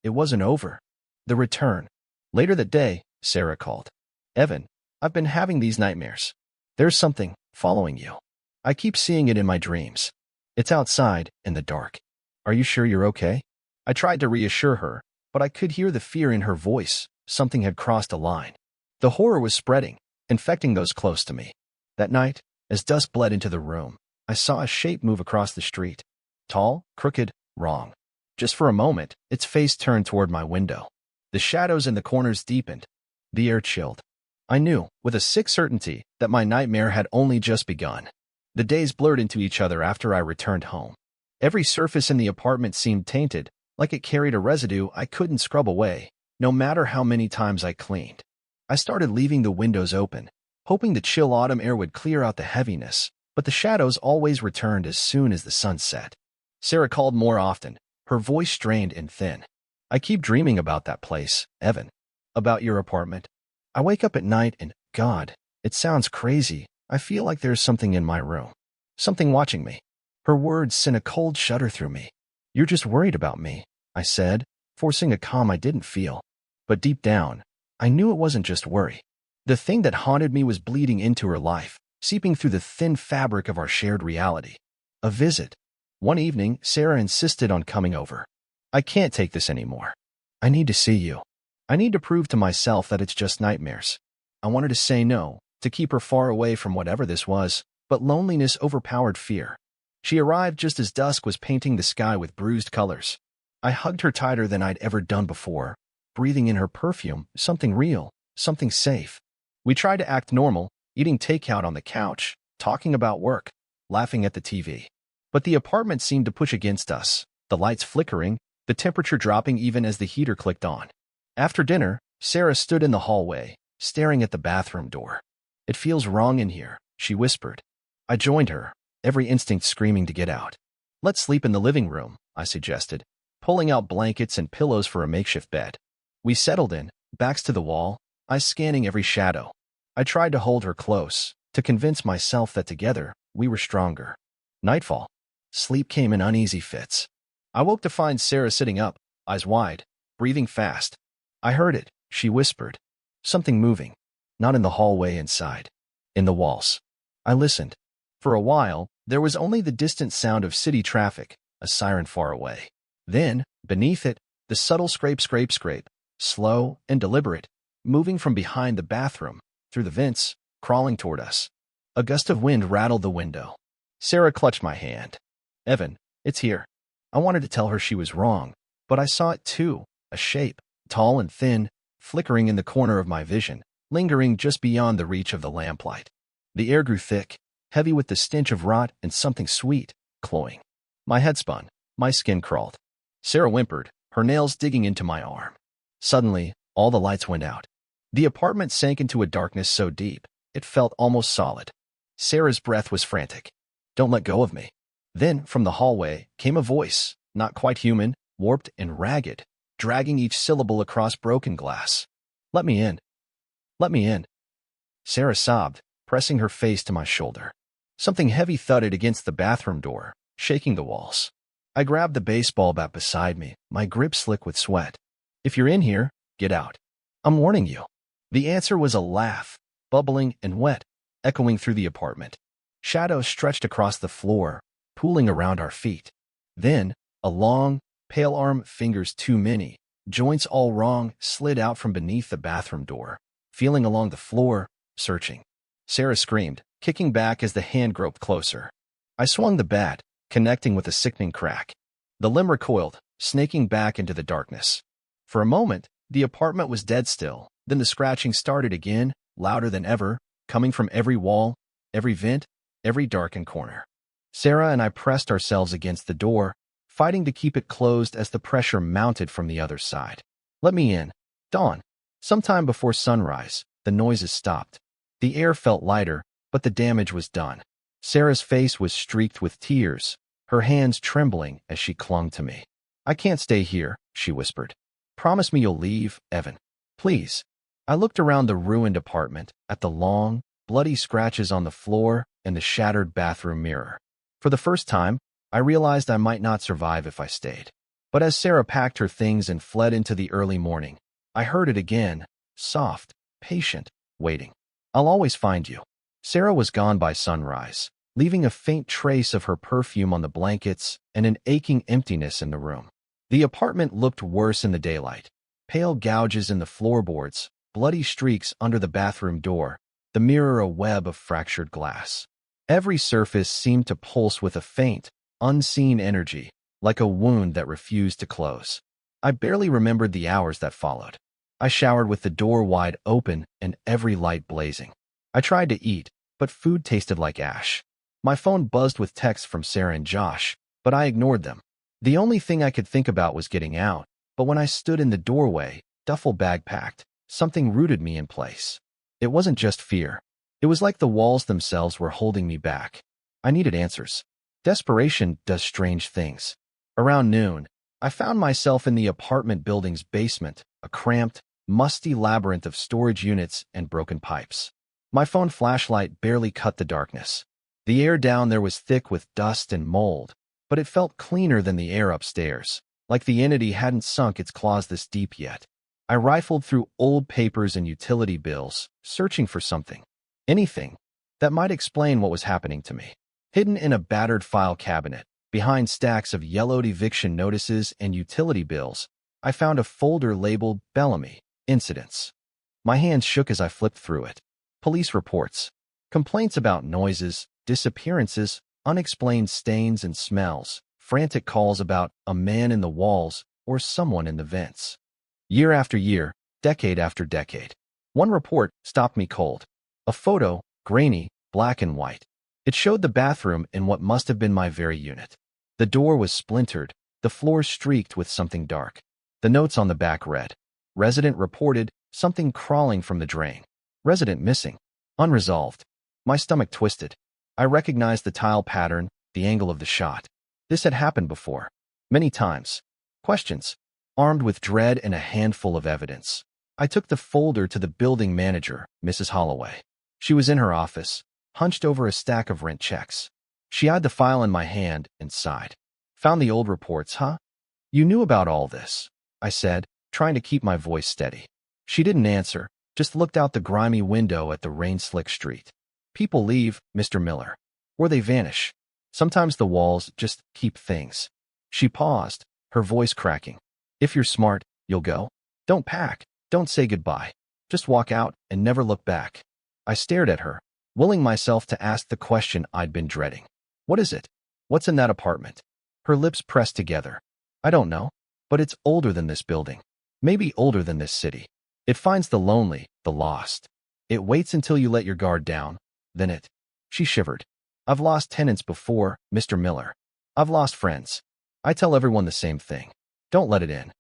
It wasn't over. The return. Later that day, Sarah called. Evan, I've been having these nightmares. There's something following you. I keep seeing it in my dreams. It's outside, in the dark. Are you sure you're okay? I tried to reassure her, but I could hear the fear in her voice. Something had crossed a line. The horror was spreading, infecting those close to me. That night, as dusk bled into the room, I saw a shape move across the street. Tall, crooked, wrong. Just for a moment, its face turned toward my window. The shadows in the corners deepened. The air chilled. I knew, with a sick certainty, that my nightmare had only just begun. The days blurred into each other after I returned home. Every surface in the apartment seemed tainted, like it carried a residue I couldn't scrub away, no matter how many times I cleaned. I started leaving the windows open, hoping the chill autumn air would clear out the heaviness, but the shadows always returned as soon as the sun set. Sarah called more often, her voice strained and thin. I keep dreaming about that place, Evan. About your apartment. I wake up at night and, God, it sounds crazy, I feel like there's something in my room. Something watching me. Her words sent a cold shudder through me. You're just worried about me, I said, forcing a calm I didn't feel. But deep down, I knew it wasn't just worry. The thing that haunted me was bleeding into her life, seeping through the thin fabric of our shared reality. A visit. One evening, Sarah insisted on coming over. I can't take this anymore. I need to see you. I need to prove to myself that it's just nightmares. I wanted to say no, to keep her far away from whatever this was, but loneliness overpowered fear. She arrived just as dusk was painting the sky with bruised colors. I hugged her tighter than I'd ever done before, breathing in her perfume, something real, something safe. We tried to act normal, eating takeout on the couch, talking about work, laughing at the TV. But the apartment seemed to push against us, the lights flickering, the temperature dropping even as the heater clicked on. After dinner, Sarah stood in the hallway, staring at the bathroom door. It feels wrong in here, she whispered. I joined her, every instinct screaming to get out. Let's sleep in the living room, I suggested, pulling out blankets and pillows for a makeshift bed. We settled in, backs to the wall, eyes scanning every shadow. I tried to hold her close, to convince myself that together, we were stronger. Nightfall. Sleep came in uneasy fits. I woke to find Sarah sitting up, eyes wide, breathing fast. I heard it, she whispered. Something moving. Not in the hallway inside. In the walls. I listened. For a while, there was only the distant sound of city traffic, a siren far away. Then, beneath it, the subtle scrape, slow and deliberate, moving from behind the bathroom, through the vents, crawling toward us. A gust of wind rattled the window. Sarah clutched my hand. Evan, it's here. I wanted to tell her she was wrong, but I saw it too, a shape, tall and thin, flickering in the corner of my vision, lingering just beyond the reach of the lamplight. The air grew thick, heavy with the stench of rot and something sweet, cloying. My head spun, my skin crawled. Sarah whimpered, her nails digging into my arm. Suddenly, all the lights went out. The apartment sank into a darkness so deep, it felt almost solid. Sarah's breath was frantic. Don't let go of me. Then, from the hallway, came a voice, not quite human, warped and ragged, dragging each syllable across broken glass. Let me in. Let me in. Sarah sobbed, pressing her face to my shoulder. Something heavy thudded against the bathroom door, shaking the walls. I grabbed the baseball bat beside me, my grip slick with sweat. If you're in here, get out. I'm warning you. The answer was a laugh, bubbling and wet, echoing through the apartment. Shadows stretched across the floor, pooling around our feet. Then, a long, pale arm, fingers too many, joints all wrong, slid out from beneath the bathroom door, feeling along the floor, searching. Sarah screamed, kicking back as the hand groped closer. I swung the bat, connecting with a sickening crack. The limb recoiled, snaking back into the darkness. For a moment, the apartment was dead still. Then the scratching started again, louder than ever, coming from every wall, every vent, every darkened corner. Sarah and I pressed ourselves against the door, fighting to keep it closed as the pressure mounted from the other side. "Let me in." Dawn. Sometime before sunrise, the noises stopped. The air felt lighter, but the damage was done. Sarah's face was streaked with tears, her hands trembling as she clung to me. "I can't stay here," she whispered. "Promise me you'll leave, Evan. Please." I looked around the ruined apartment, at the long, bloody scratches on the floor and the shattered bathroom mirror. For the first time, I realized I might not survive if I stayed. But as Sarah packed her things and fled into the early morning, I heard it again, soft, patient, waiting. "I'll always find you." Sarah was gone by sunrise, leaving a faint trace of her perfume on the blankets and an aching emptiness in the room. The apartment looked worse in the daylight. Pale gouges in the floorboards, bloody streaks under the bathroom door, the mirror a web of fractured glass. Every surface seemed to pulse with a faint, unseen energy, like a wound that refused to close. I barely remembered the hours that followed. I showered with the door wide open and every light blazing. I tried to eat, but food tasted like ash. My phone buzzed with texts from Sarah and Josh, but I ignored them. The only thing I could think about was getting out, but when I stood in the doorway, duffel bag packed, something rooted me in place. It wasn't just fear. It was like the walls themselves were holding me back. I needed answers. Desperation does strange things. Around noon, I found myself in the apartment building's basement, a cramped, musty labyrinth of storage units and broken pipes. My phone flashlight barely cut the darkness. The air down there was thick with dust and mold, but it felt cleaner than the air upstairs, like the entity hadn't sunk its claws this deep yet. I rifled through old papers and utility bills, searching for something, anything, that might explain what was happening to me. Hidden in a battered file cabinet, behind stacks of yellowed eviction notices and utility bills, I found a folder labeled Bellamy Incidents. My hands shook as I flipped through it. Police reports, complaints about noises, disappearances, unexplained stains and smells, frantic calls about a man in the walls or someone in the vents. Year after year, decade after decade. One report stopped me cold. A photo, grainy, black and white. It showed the bathroom in what must have been my very unit. The door was splintered, the floor streaked with something dark. The notes on the back read, "Resident reported something crawling from the drain. Resident missing. Unresolved." My stomach twisted. I recognized the tile pattern, the angle of the shot. This had happened before. Many times. Questions. Armed with dread and a handful of evidence, I took the folder to the building manager, Mrs. Holloway. She was in her office, hunched over a stack of rent checks. She eyed the file in my hand and sighed. "Found the old reports, huh? You knew about all this," I said, trying to keep my voice steady. She didn't answer, just looked out the grimy window at the rain-slick street. "People leave, Mr. Miller. Or they vanish. Sometimes the walls just keep things." She paused, her voice cracking. "If you're smart, you'll go. Don't pack. Don't say goodbye. Just walk out and never look back." I stared at her, willing myself to ask the question I'd been dreading. "What is it? What's in that apartment?" Her lips pressed together. "I don't know, but it's older than this building. Maybe older than this city. It finds the lonely, the lost. It waits until you let your guard down, then it..." She shivered. "I've lost tenants before, Mr. Miller. I've lost friends. I tell everyone the same thing. Don't let it in."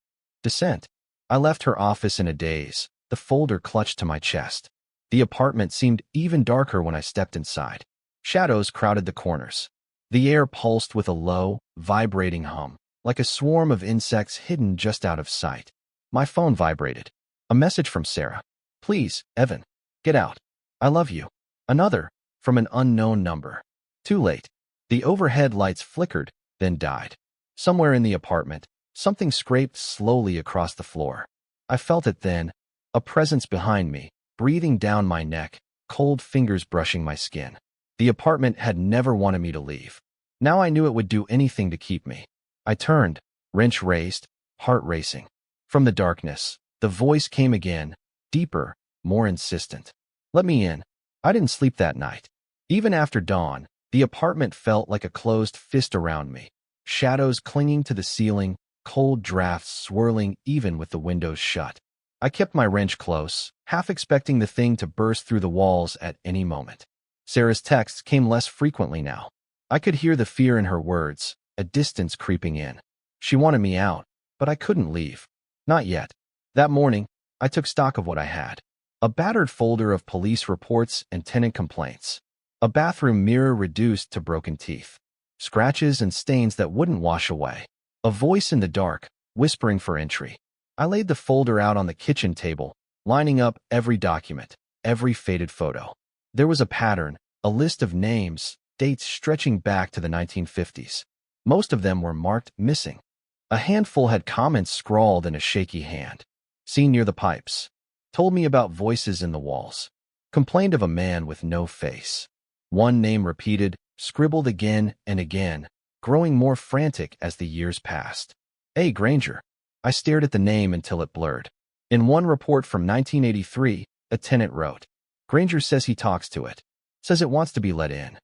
Dissent. I left her office in a daze, the folder clutched to my chest. The apartment seemed even darker when I stepped inside. Shadows crowded the corners. The air pulsed with a low, vibrating hum, like a swarm of insects hidden just out of sight. My phone vibrated. A message from Sarah. "Please, Evan, get out. I love you." Another, from an unknown number. Too late. The overhead lights flickered, then died. Somewhere in the apartment, something scraped slowly across the floor. I felt it then, a presence behind me, breathing down my neck, cold fingers brushing my skin. The apartment had never wanted me to leave. Now I knew it would do anything to keep me. I turned, wrench raised, heart racing. From the darkness, the voice came again, deeper, more insistent. "Let me in." I didn't sleep that night. Even after dawn, The apartment felt like a closed fist around me, shadows clinging to the ceiling, cold drafts swirling even with the windows shut. I kept my wrench close, half expecting the thing to burst through the walls at any moment. Sarah's texts came less frequently now. I could hear the fear in her words, a distance creeping in. She wanted me out, but I couldn't leave. Not yet. That morning, I took stock of what I had. A battered folder of police reports and tenant complaints. A bathroom mirror reduced to broken teeth. Scratches and stains that wouldn't wash away. A voice in the dark, whispering for entry. I laid the folder out on the kitchen table, lining up every document, every faded photo. There was a pattern, a list of names, dates stretching back to the 1950s. Most of them were marked missing. A handful had comments scrawled in a shaky hand. Seen near the pipes. Told me about voices in the walls. Complained of a man with no face. One name repeated, scribbled again and again, growing more frantic as the years passed. A. Granger. I stared at the name until it blurred. In one report from 1983, a tenant wrote, Granger says he talks to it. Says it wants to be let in.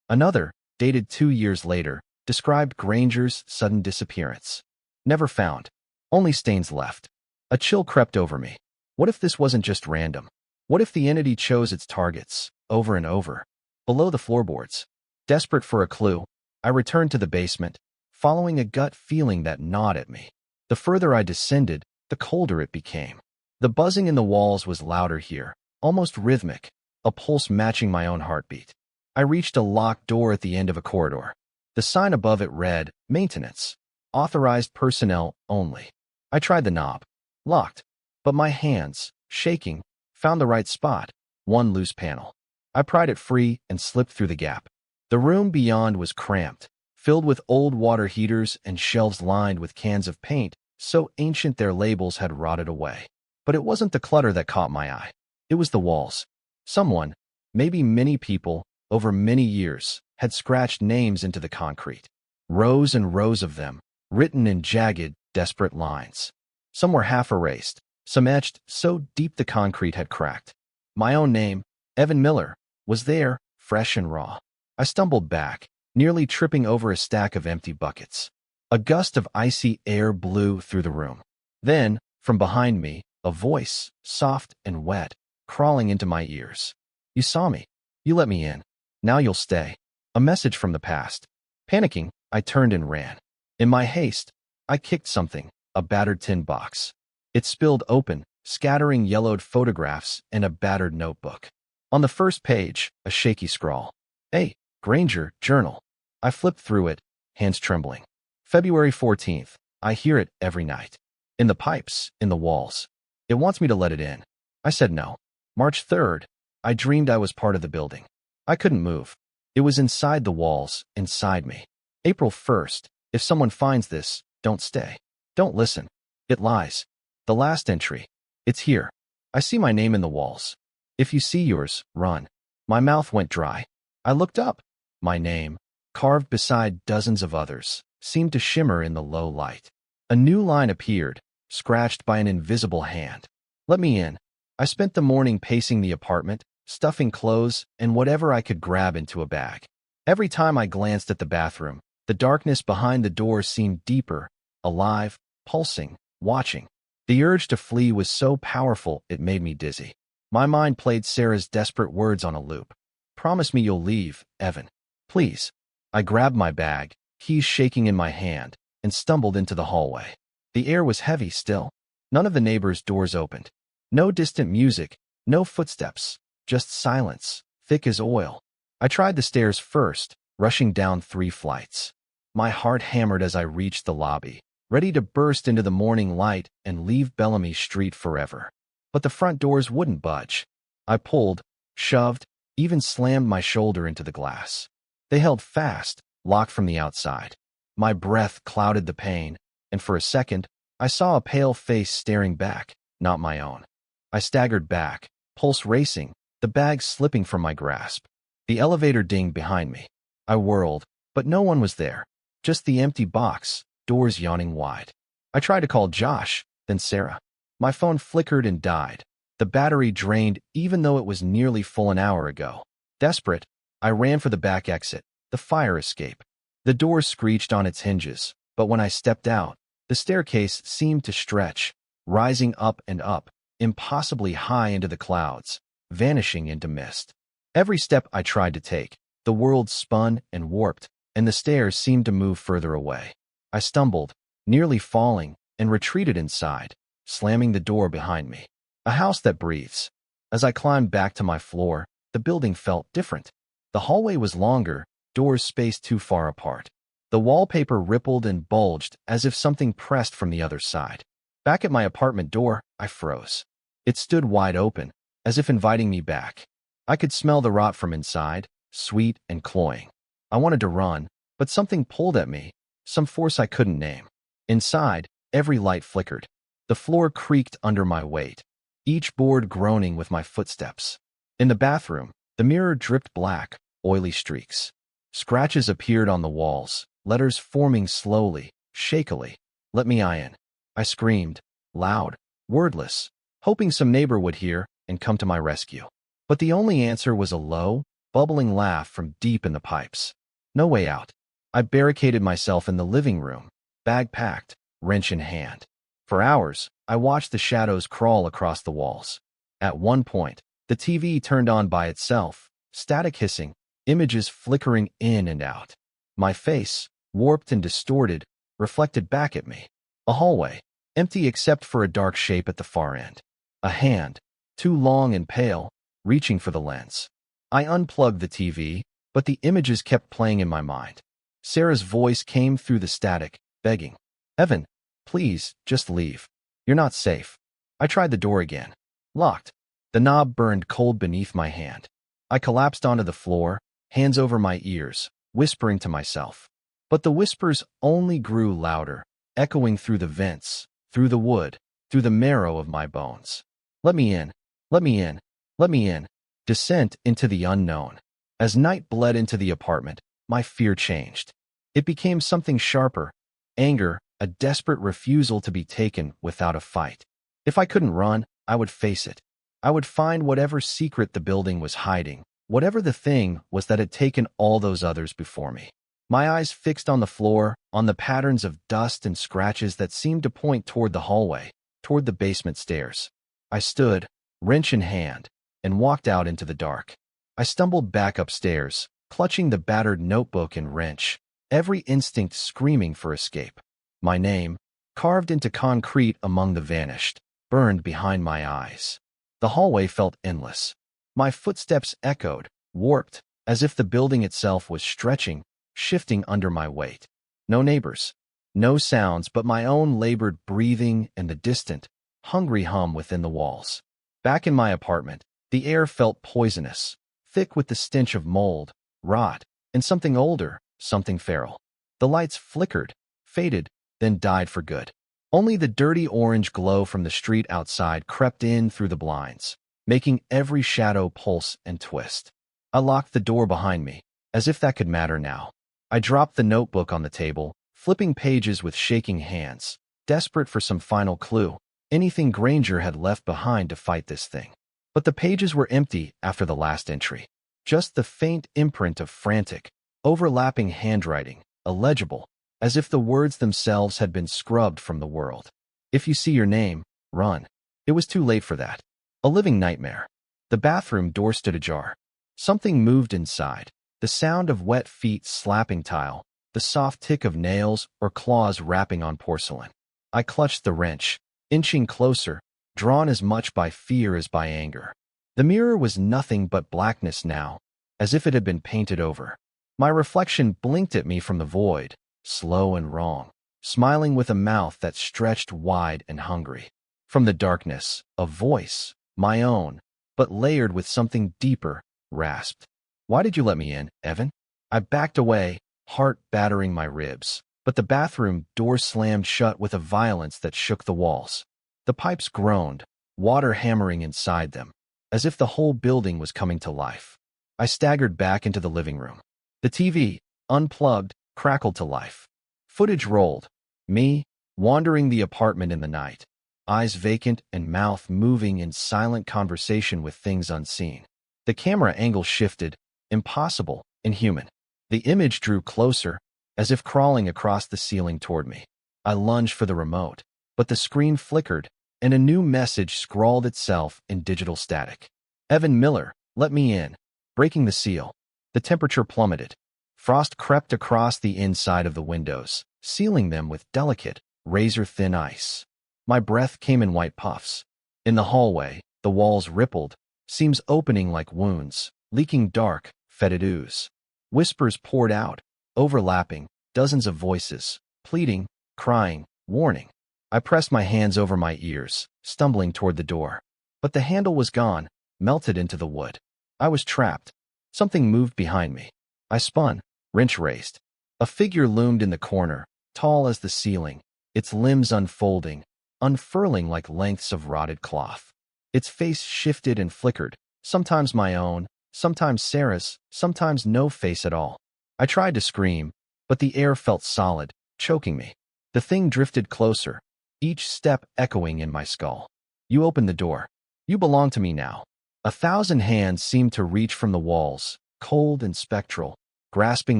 Another, dated 2 years later, described Granger's sudden disappearance. Never found. Only stains left. A chill crept over me. What if this wasn't just random? What if the entity chose its targets, over and over? Below the floorboards. Desperate for a clue, I returned to the basement, following a gut feeling that gnawed at me. The further I descended, the colder it became. The buzzing in the walls was louder here, almost rhythmic, a pulse matching my own heartbeat. I reached a locked door at the end of a corridor. The sign above it read, Maintenance. Authorized personnel only. I tried the knob. Locked. But my hands, shaking, found the right spot. One loose panel. I pried it free and slipped through the gap. The room beyond was cramped, filled with old water heaters and shelves lined with cans of paint, so ancient their labels had rotted away. But it wasn't the clutter that caught my eye. It was the walls. Someone, maybe many people, over many years, had scratched names into the concrete. Rows and rows of them, written in jagged, desperate lines. Some were half erased, some etched so deep the concrete had cracked. My own name, Evan Miller, was there, fresh and raw. I stumbled back, nearly tripping over a stack of empty buckets. A gust of icy air blew through the room. Then, from behind me, a voice, soft and wet, crawling into my ears. You saw me. You let me in. Now you'll stay. A message from the past. Panicking, I turned and ran. In my haste, I kicked something, a battered tin box. It spilled open, scattering yellowed photographs and a battered notebook. On the first page, a shaky scrawl. A. Granger, Journal. I flipped through it, hands trembling. February 14th. I hear it every night. In the pipes, in the walls. It wants me to let it in. I said no. March 3rd. I dreamed I was part of the building. I couldn't move. It was inside the walls, inside me. April 1st. If someone finds this, don't stay. Don't listen. It lies. The last entry. It's here. I see my name in the walls. If you see yours, run. My mouth went dry. I looked up. My name, carved beside dozens of others, seemed to shimmer in the low light. A new line appeared, scratched by an invisible hand. Let me in. I spent the morning pacing the apartment, stuffing clothes and whatever I could grab into a bag. Every time I glanced at the bathroom, the darkness behind the door seemed deeper, alive, pulsing, watching. The urge to flee was so powerful it made me dizzy. My mind played Sarah's desperate words on a loop. Promise me you'll leave, Evan. Please. I grabbed my bag, keys shaking in my hand, and stumbled into the hallway. The air was heavy still. None of the neighbors' doors opened. No distant music, no footsteps, just silence, thick as oil. I tried the stairs first, rushing down 3 flights. My heart hammered as I reached the lobby, ready to burst into the morning light and leave Bellamy Street forever. But the front doors wouldn't budge. I pulled, shoved, even slammed my shoulder into the glass. They held fast, locked from the outside. My breath clouded the pain, and for a second, I saw a pale face staring back, not my own. I staggered back, pulse racing, the bag slipping from my grasp. The elevator dinged behind me. I whirled, but no one was there. Just the empty box, doors yawning wide. I tried to call Josh, then Sarah. My phone flickered and died. The battery drained even though it was nearly full an hour ago. Desperate, I ran for the back exit, The fire escape. The door screeched on its hinges, but when I stepped out, the staircase seemed to stretch, rising up and up, impossibly high into the clouds, vanishing into mist. Every step I tried to take, the world spun and warped, and the stairs seemed to move further away. I stumbled, nearly falling, and retreated inside, slamming the door behind me. A house that breathes. As I climbed back to my floor, the building felt different. The hallway was longer, doors spaced too far apart. The wallpaper rippled and bulged as if something pressed from the other side. Back at my apartment door, I froze. It stood wide open, as if inviting me back. I could smell the rot from inside, sweet and cloying. I wanted to run, but something pulled at me, some force I couldn't name. Inside, every light flickered. The floor creaked under my weight, each board groaning with my footsteps. In the bathroom, the mirror dripped black, oily streaks. Scratches appeared on the walls, letters forming slowly, shakily. "Let me in." I screamed, loud, wordless, hoping some neighbor would hear and come to my rescue. But the only answer was a low, bubbling laugh from deep in the pipes. No way out. I barricaded myself in the living room, bag packed, wrench in hand. For hours, I watched the shadows crawl across the walls. At one point, the TV turned on by itself, static hissing, images flickering in and out. My face, warped and distorted, reflected back at me. A hallway, empty except for a dark shape at the far end. A hand, too long and pale, reaching for the lens. I unplugged the TV, but the images kept playing in my mind. Sarah's voice came through the static, begging, "Evan, please, just leave. You're not safe." I tried the door again. Locked. The knob burned cold beneath my hand. I collapsed onto the floor, hands over my ears, whispering to myself. But the whispers only grew louder, echoing through the vents, through the wood, through the marrow of my bones. "Let me in. Let me in. Let me in." Descent into the unknown. As night bled into the apartment, my fear changed. It became something sharper. Anger, a desperate refusal to be taken without a fight. If I couldn't run, I would face it. I would find whatever secret the building was hiding, whatever the thing was that had taken all those others before me. My eyes fixed on the floor, on the patterns of dust and scratches that seemed to point toward the hallway, toward the basement stairs. I stood, wrench in hand, and walked out into the dark. I stumbled back upstairs, clutching the battered notebook and wrench, every instinct screaming for escape. My name, carved into concrete among the vanished, burned behind my eyes. The hallway felt endless. My footsteps echoed, warped, as if the building itself was stretching, shifting under my weight. No neighbors. No sounds but my own labored breathing and the distant, hungry hum within the walls. Back in my apartment, the air felt poisonous, thick with the stench of mold, rot, and something older, something feral. The lights flickered, faded, then died for good. Only the dirty orange glow from the street outside crept in through the blinds, making every shadow pulse and twist. I locked the door behind me, as if that could matter now. I dropped the notebook on the table, flipping pages with shaking hands, desperate for some final clue, anything Granger had left behind to fight this thing. But the pages were empty after the last entry. Just the faint imprint of frantic, overlapping handwriting, illegible, as if the words themselves had been scrubbed from the world. "If you see your name, run." It was too late for that. A living nightmare. The bathroom door stood ajar. Something moved inside. The sound of wet feet slapping tile, the soft tick of nails or claws rapping on porcelain. I clutched the wrench, inching closer, drawn as much by fear as by anger. The mirror was nothing but blackness now, as if it had been painted over. My reflection blinked at me from the void, slow and wrong, smiling with a mouth that stretched wide and hungry. From the darkness, a voice, my own, but layered with something deeper, rasped. "Why did you let me in, Evan?" I backed away, heart battering my ribs, but the bathroom door slammed shut with a violence that shook the walls. The pipes groaned, water hammering inside them, as if the whole building was coming to life. I staggered back into the living room. The TV, unplugged, crackled to life. Footage rolled. Me, wandering the apartment in the night, eyes vacant and mouth moving in silent conversation with things unseen. The camera angle shifted, impossible, inhuman. The image drew closer, as if crawling across the ceiling toward me. I lunged for the remote, but the screen flickered, and a new message scrawled itself in digital static. Evan Miller, let me in. Breaking the seal. The temperature plummeted. Frost crept across the inside of the windows, sealing them with delicate, razor-thin ice. My breath came in white puffs. In the hallway, the walls rippled, seams opening like wounds, leaking dark, fetid ooze. Whispers poured out, overlapping, dozens of voices, pleading, crying, warning. I pressed my hands over my ears, stumbling toward the door. But the handle was gone, melted into the wood. I was trapped. Something moved behind me. I spun, wrench raised. A figure loomed in the corner, tall as the ceiling, its limbs unfolding, unfurling like lengths of rotted cloth. Its face shifted and flickered, sometimes my own, sometimes Sarah's, sometimes no face at all. I tried to scream, but the air felt solid, choking me. The thing drifted closer, each step echoing in my skull. You opened the door. You belong to me now. 1,000 hands seemed to reach from the walls, cold and spectral, grasping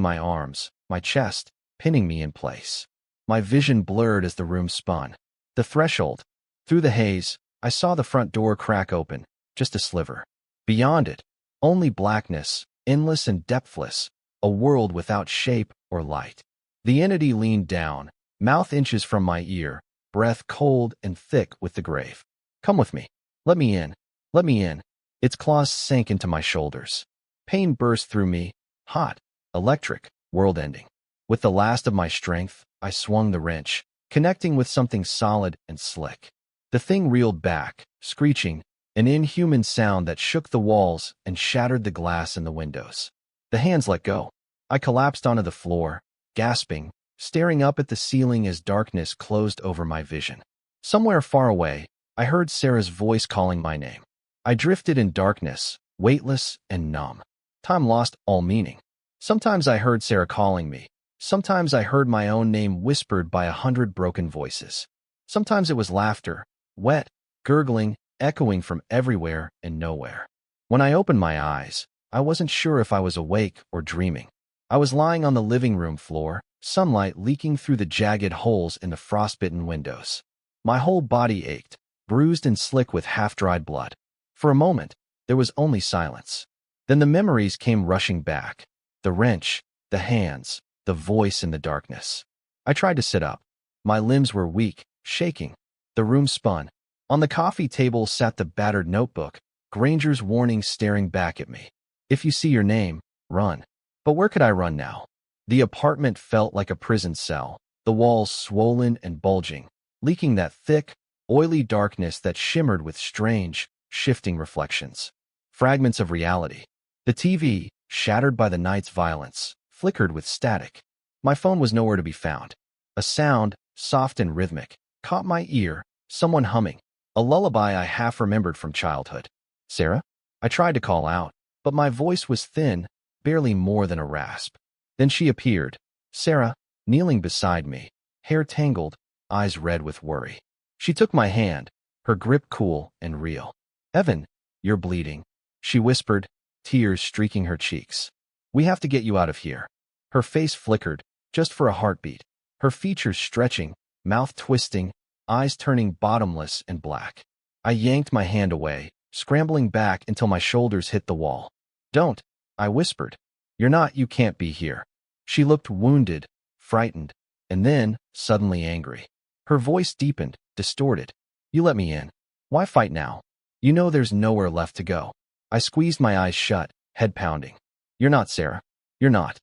my arms, my chest, pinning me in place. My vision blurred as the room spun. The threshold. Through the haze, I saw the front door crack open, just a sliver. Beyond it, only blackness, endless and depthless, a world without shape or light. The entity leaned down, mouth inches from my ear, breath cold and thick with the grave. Come with me. Let me in. Let me in. Its claws sank into my shoulders. Pain burst through me, hot, electric, world-ending. With the last of my strength, I swung the wrench, connecting with something solid and slick. The thing reeled back, screeching, an inhuman sound that shook the walls and shattered the glass in the windows. The hands let go. I collapsed onto the floor, gasping, staring up at the ceiling as darkness closed over my vision. Somewhere far away, I heard Sarah's voice calling my name. I drifted in darkness, weightless and numb. Time lost all meaning. Sometimes I heard Sarah calling me. Sometimes I heard my own name whispered by 100 broken voices. Sometimes it was laughter, wet, gurgling, echoing from everywhere and nowhere. When I opened my eyes, I wasn't sure if I was awake or dreaming. I was lying on the living room floor, sunlight leaking through the jagged holes in the frostbitten windows. My whole body ached, bruised and slick with half-dried blood. For a moment, there was only silence. Then the memories came rushing back. The wrench, the hands, the voice in the darkness. I tried to sit up. My limbs were weak, shaking. The room spun. On the coffee table sat the battered notebook, Granger's warning staring back at me. If you see your name, run. But where could I run now? The apartment felt like a prison cell, the walls swollen and bulging, leaking that thick, oily darkness that shimmered with strange, shifting reflections. Fragments of reality. The TV, shattered by the night's violence, flickered with static. My phone was nowhere to be found. A sound, soft and rhythmic, caught my ear, someone humming, a lullaby I half remembered from childhood. Sarah? I tried to call out, but my voice was thin, barely more than a rasp. Then she appeared, Sarah, kneeling beside me, hair tangled, eyes red with worry. She took my hand, her grip cool and real. Evan, you're bleeding, she whispered, tears streaking her cheeks. We have to get you out of here. Her face flickered, just for a heartbeat, her features stretching, mouth twisting, eyes turning bottomless and black. I yanked my hand away, scrambling back until my shoulders hit the wall. Don't, I whispered. You can't be here. She looked wounded, frightened, and then, suddenly angry. Her voice deepened, distorted. You let me in. Why fight now? You know there's nowhere left to go. I squeezed my eyes shut, head pounding. You're not Sarah. You're not.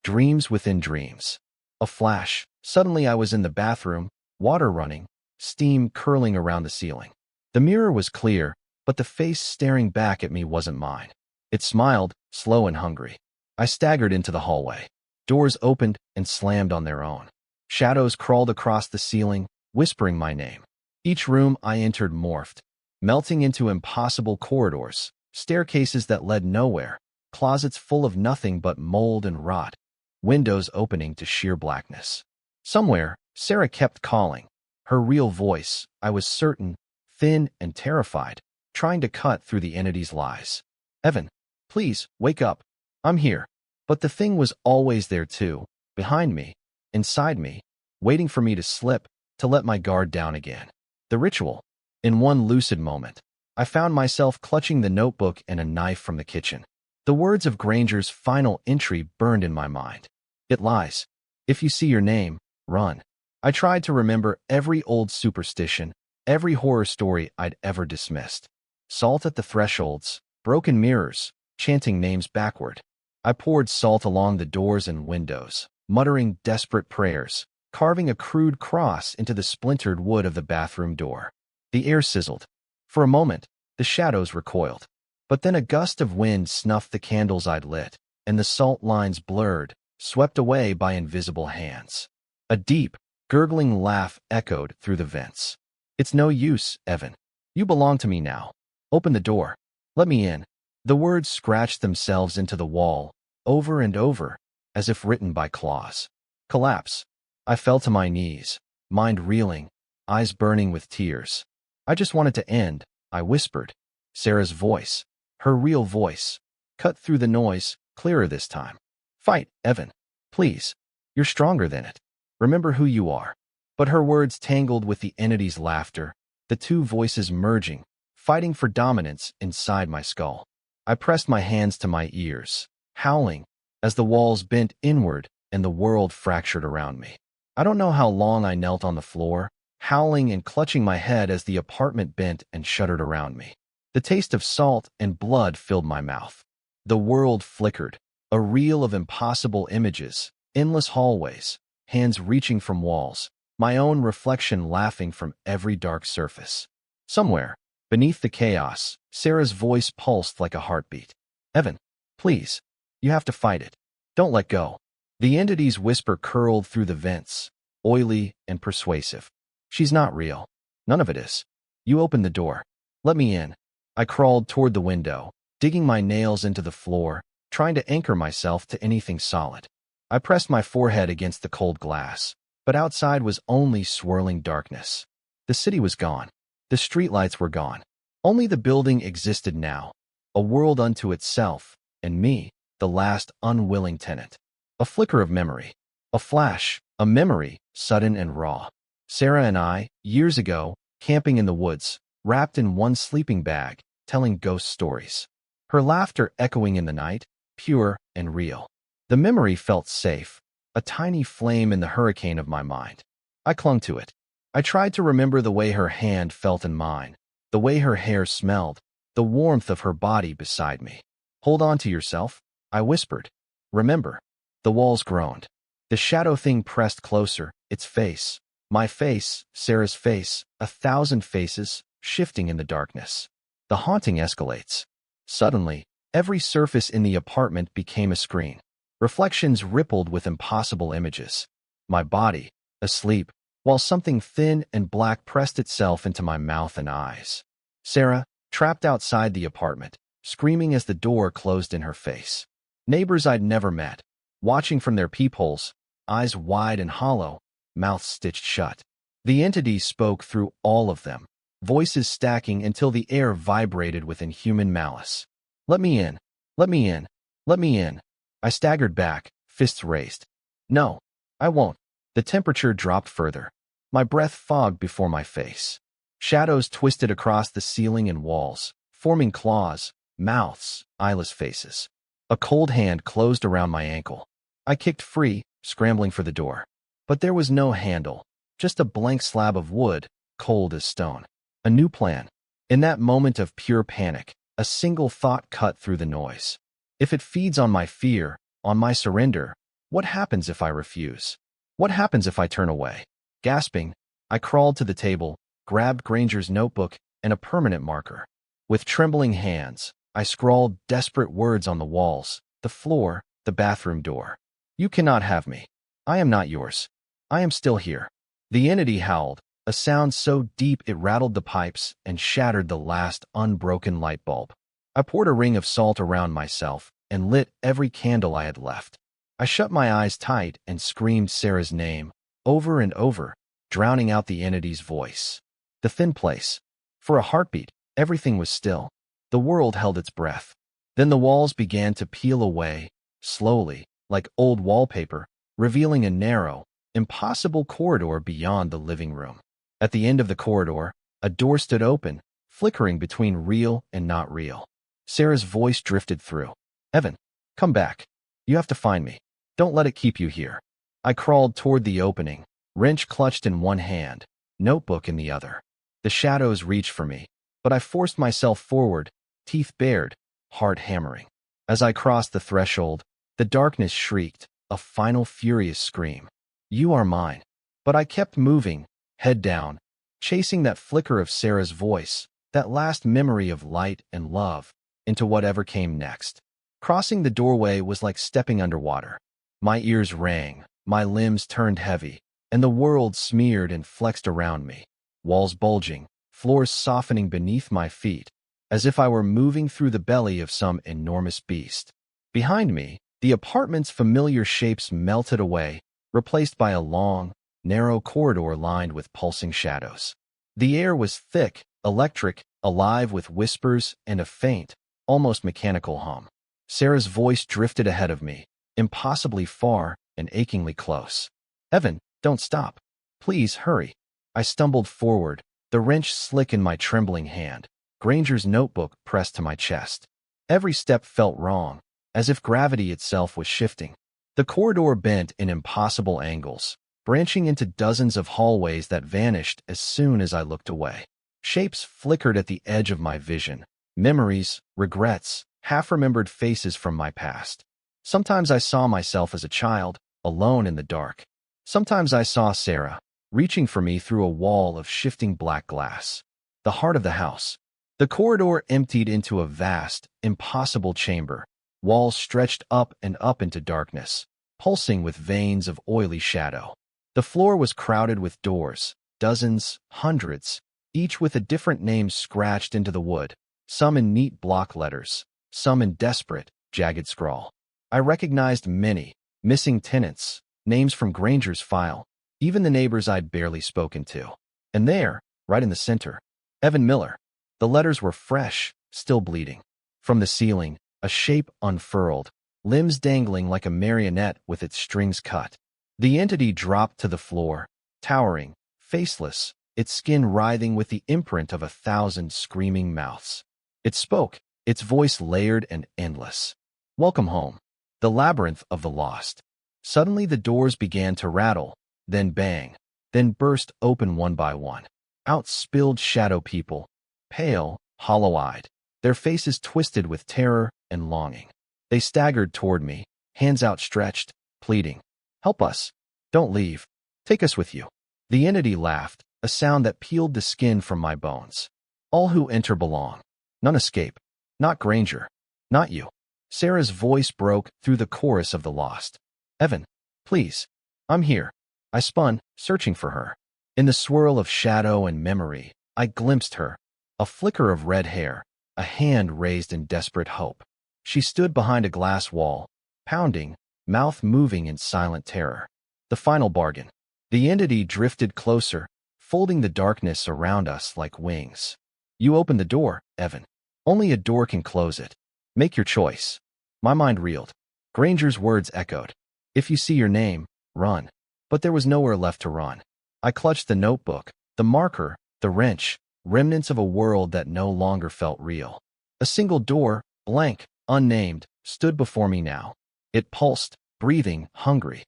Dreams within dreams. A flash. Suddenly I was in the bathroom, water running, steam curling around the ceiling. The mirror was clear, but the face staring back at me wasn't mine. It smiled, slow and hungry. I staggered into the hallway. Doors opened and slammed on their own. Shadows crawled across the ceiling, whispering my name. Each room I entered morphed, melting into impossible corridors, staircases that led nowhere, closets full of nothing but mold and rot, windows opening to sheer blackness. Somewhere, Sarah kept calling. Her real voice, I was certain, thin and terrified, trying to cut through the entity's lies. Evan, please, wake up. I'm here. But the thing was always there too, behind me, inside me, waiting for me to slip, to let my guard down again. The ritual. In one lucid moment, I found myself clutching the notebook and a knife from the kitchen. The words of Granger's final entry burned in my mind. It lies. If you see your name, run. I tried to remember every old superstition, every horror story I'd ever dismissed. Salt at the thresholds, broken mirrors, chanting names backward. I poured salt along the doors and windows, muttering desperate prayers, carving a crude cross into the splintered wood of the bathroom door. The air sizzled. For a moment, the shadows recoiled. But then a gust of wind snuffed the candles I'd lit, and the salt lines blurred, swept away by invisible hands. A deep, gurgling laugh echoed through the vents. It's no use, Evan. You belong to me now. Open the door. Let me in. The words scratched themselves into the wall, over and over, as if written by claws. Collapse. I fell to my knees, mind reeling, eyes burning with tears. I just wanted to end, I whispered. Sarah's voice, her real voice, cut through the noise, clearer this time. Fight, Evan. Please. You're stronger than it. Remember who you are. But her words tangled with the entity's laughter, the two voices merging, fighting for dominance inside my skull. I pressed my hands to my ears, howling, as the walls bent inward and the world fractured around me. I don't know how long I knelt on the floor, howling and clutching my head as the apartment bent and shuddered around me. The taste of salt and blood filled my mouth. The world flickered, a reel of impossible images, endless hallways, hands reaching from walls, my own reflection laughing from every dark surface. Somewhere, beneath the chaos, Sarah's voice pulsed like a heartbeat. Evan, please, you have to fight it. Don't let go. The entity's whisper curled through the vents, oily and persuasive. She's not real. None of it is. You open the door. Let me in. I crawled toward the window, digging my nails into the floor, trying to anchor myself to anything solid. I pressed my forehead against the cold glass, but outside was only swirling darkness. The city was gone. The streetlights were gone. Only the building existed now, a world unto itself, and me, the last unwilling tenant. A flicker of memory. A flash, a memory, sudden and raw. Sarah and I, years ago, camping in the woods, wrapped in one sleeping bag, telling ghost stories. Her laughter echoing in the night, pure and real. The memory felt safe, a tiny flame in the hurricane of my mind. I clung to it. I tried to remember the way her hand felt in mine, the way her hair smelled, the warmth of her body beside me. Hold on to yourself, I whispered. Remember. The walls groaned. The shadow thing pressed closer, its face. My face, Sarah's face, 1,000 faces, shifting in the darkness. The haunting escalates. Suddenly, every surface in the apartment became a screen. Reflections rippled with impossible images. My body, asleep, while something thin and black pressed itself into my mouth and eyes. Sarah, trapped outside the apartment, screaming as the door closed in her face. Neighbors I'd never met, watching from their peepholes, eyes wide and hollow, mouths stitched shut. The entity spoke through all of them, voices stacking until the air vibrated with inhuman malice. Let me in. Let me in. Let me in. I staggered back, fists raised. No, I won't. The temperature dropped further. My breath fogged before my face. Shadows twisted across the ceiling and walls, forming claws, mouths, eyeless faces. A cold hand closed around my ankle. I kicked free, scrambling for the door. But there was no handle, just a blank slab of wood, cold as stone. A new plan. In that moment of pure panic, a single thought cut through the noise. If it feeds on my fear, on my surrender, what happens if I refuse? What happens if I turn away? Gasping, I crawled to the table, grabbed Granger's notebook and a permanent marker. With trembling hands, I scrawled desperate words on the walls, the floor, the bathroom door. You cannot have me. I am not yours. I am still here. The entity howled, a sound so deep it rattled the pipes and shattered the last unbroken light bulb. I poured a ring of salt around myself and lit every candle I had left. I shut my eyes tight and screamed Sarah's name, over and over, drowning out the entity's voice. The thin place. For a heartbeat, everything was still. The world held its breath. Then the walls began to peel away, slowly, like old wallpaper, revealing a narrow, impossible corridor beyond the living room. At the end of the corridor, a door stood open, flickering between real and not real. Sarah's voice drifted through. "Evan, come back. You have to find me. Don't let it keep you here." I crawled toward the opening, wrench clutched in one hand, notebook in the other. The shadows reached for me, but I forced myself forward, teeth bared, heart hammering. As I crossed the threshold, the darkness shrieked, a final furious scream. "You are mine." But I kept moving, head down, chasing that flicker of Sarah's voice, that last memory of light and love, into whatever came next. Crossing the doorway was like stepping underwater. My ears rang, my limbs turned heavy, and the world smeared and flexed around me. Walls bulging, floors softening beneath my feet, as if I were moving through the belly of some enormous beast. Behind me, the apartment's familiar shapes melted away, replaced by a long, narrow corridor lined with pulsing shadows. The air was thick, electric, alive with whispers and a faint, almost mechanical hum. Sarah's voice drifted ahead of me, impossibly far and achingly close. "Evan, don't stop. Please hurry." I stumbled forward, the wrench slick in my trembling hand, Granger's notebook pressed to my chest. Every step felt wrong, as if gravity itself was shifting. The corridor bent in impossible angles, branching into dozens of hallways that vanished as soon as I looked away. Shapes flickered at the edge of my vision, memories, regrets, half-remembered faces from my past. Sometimes I saw myself as a child, alone in the dark. Sometimes I saw Sarah, reaching for me through a wall of shifting black glass. The heart of the house. The corridor emptied into a vast, impossible chamber, walls stretched up and up into darkness, pulsing with veins of oily shadow. The floor was crowded with doors, dozens, hundreds, each with a different name scratched into the wood, some in neat block letters, some in desperate, jagged scrawl. I recognized many, missing tenants, names from Granger's file, even the neighbors I'd barely spoken to. And there, right in the center, Evan Miller. The letters were fresh, still bleeding. From the ceiling, a shape unfurled, limbs dangling like a marionette with its strings cut. The entity dropped to the floor, towering, faceless, its skin writhing with the imprint of 1,000 screaming mouths. It spoke, its voice layered and endless. "Welcome home. The labyrinth of the lost." Suddenly the doors began to rattle, then bang, then burst open one by one. Out spilled shadow people, pale, hollow-eyed, their faces twisted with terror and longing. They staggered toward me, hands outstretched, pleading, "Help us. Don't leave. Take us with you." The entity laughed, a sound that peeled the skin from my bones. "All who enter belong. None escape. Not Granger. Not you." Sarah's voice broke through the chorus of the lost. "Evan, please. I'm here." I spun, searching for her. In the swirl of shadow and memory, I glimpsed her, a flicker of red hair, a hand raised in desperate hope. She stood behind a glass wall, pounding, mouth moving in silent terror. The final bargain. The entity drifted closer, folding the darkness around us like wings. "You open the door, Evan. Only a door can close it. Make your choice." My mind reeled. Granger's words echoed. "If you see your name, run." But there was nowhere left to run. I clutched the notebook, the marker, the wrench, remnants of a world that no longer felt real. A single door, blank, unnamed, stood before me now. It pulsed, breathing, hungry.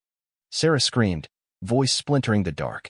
Sarah screamed, voice splintering the dark.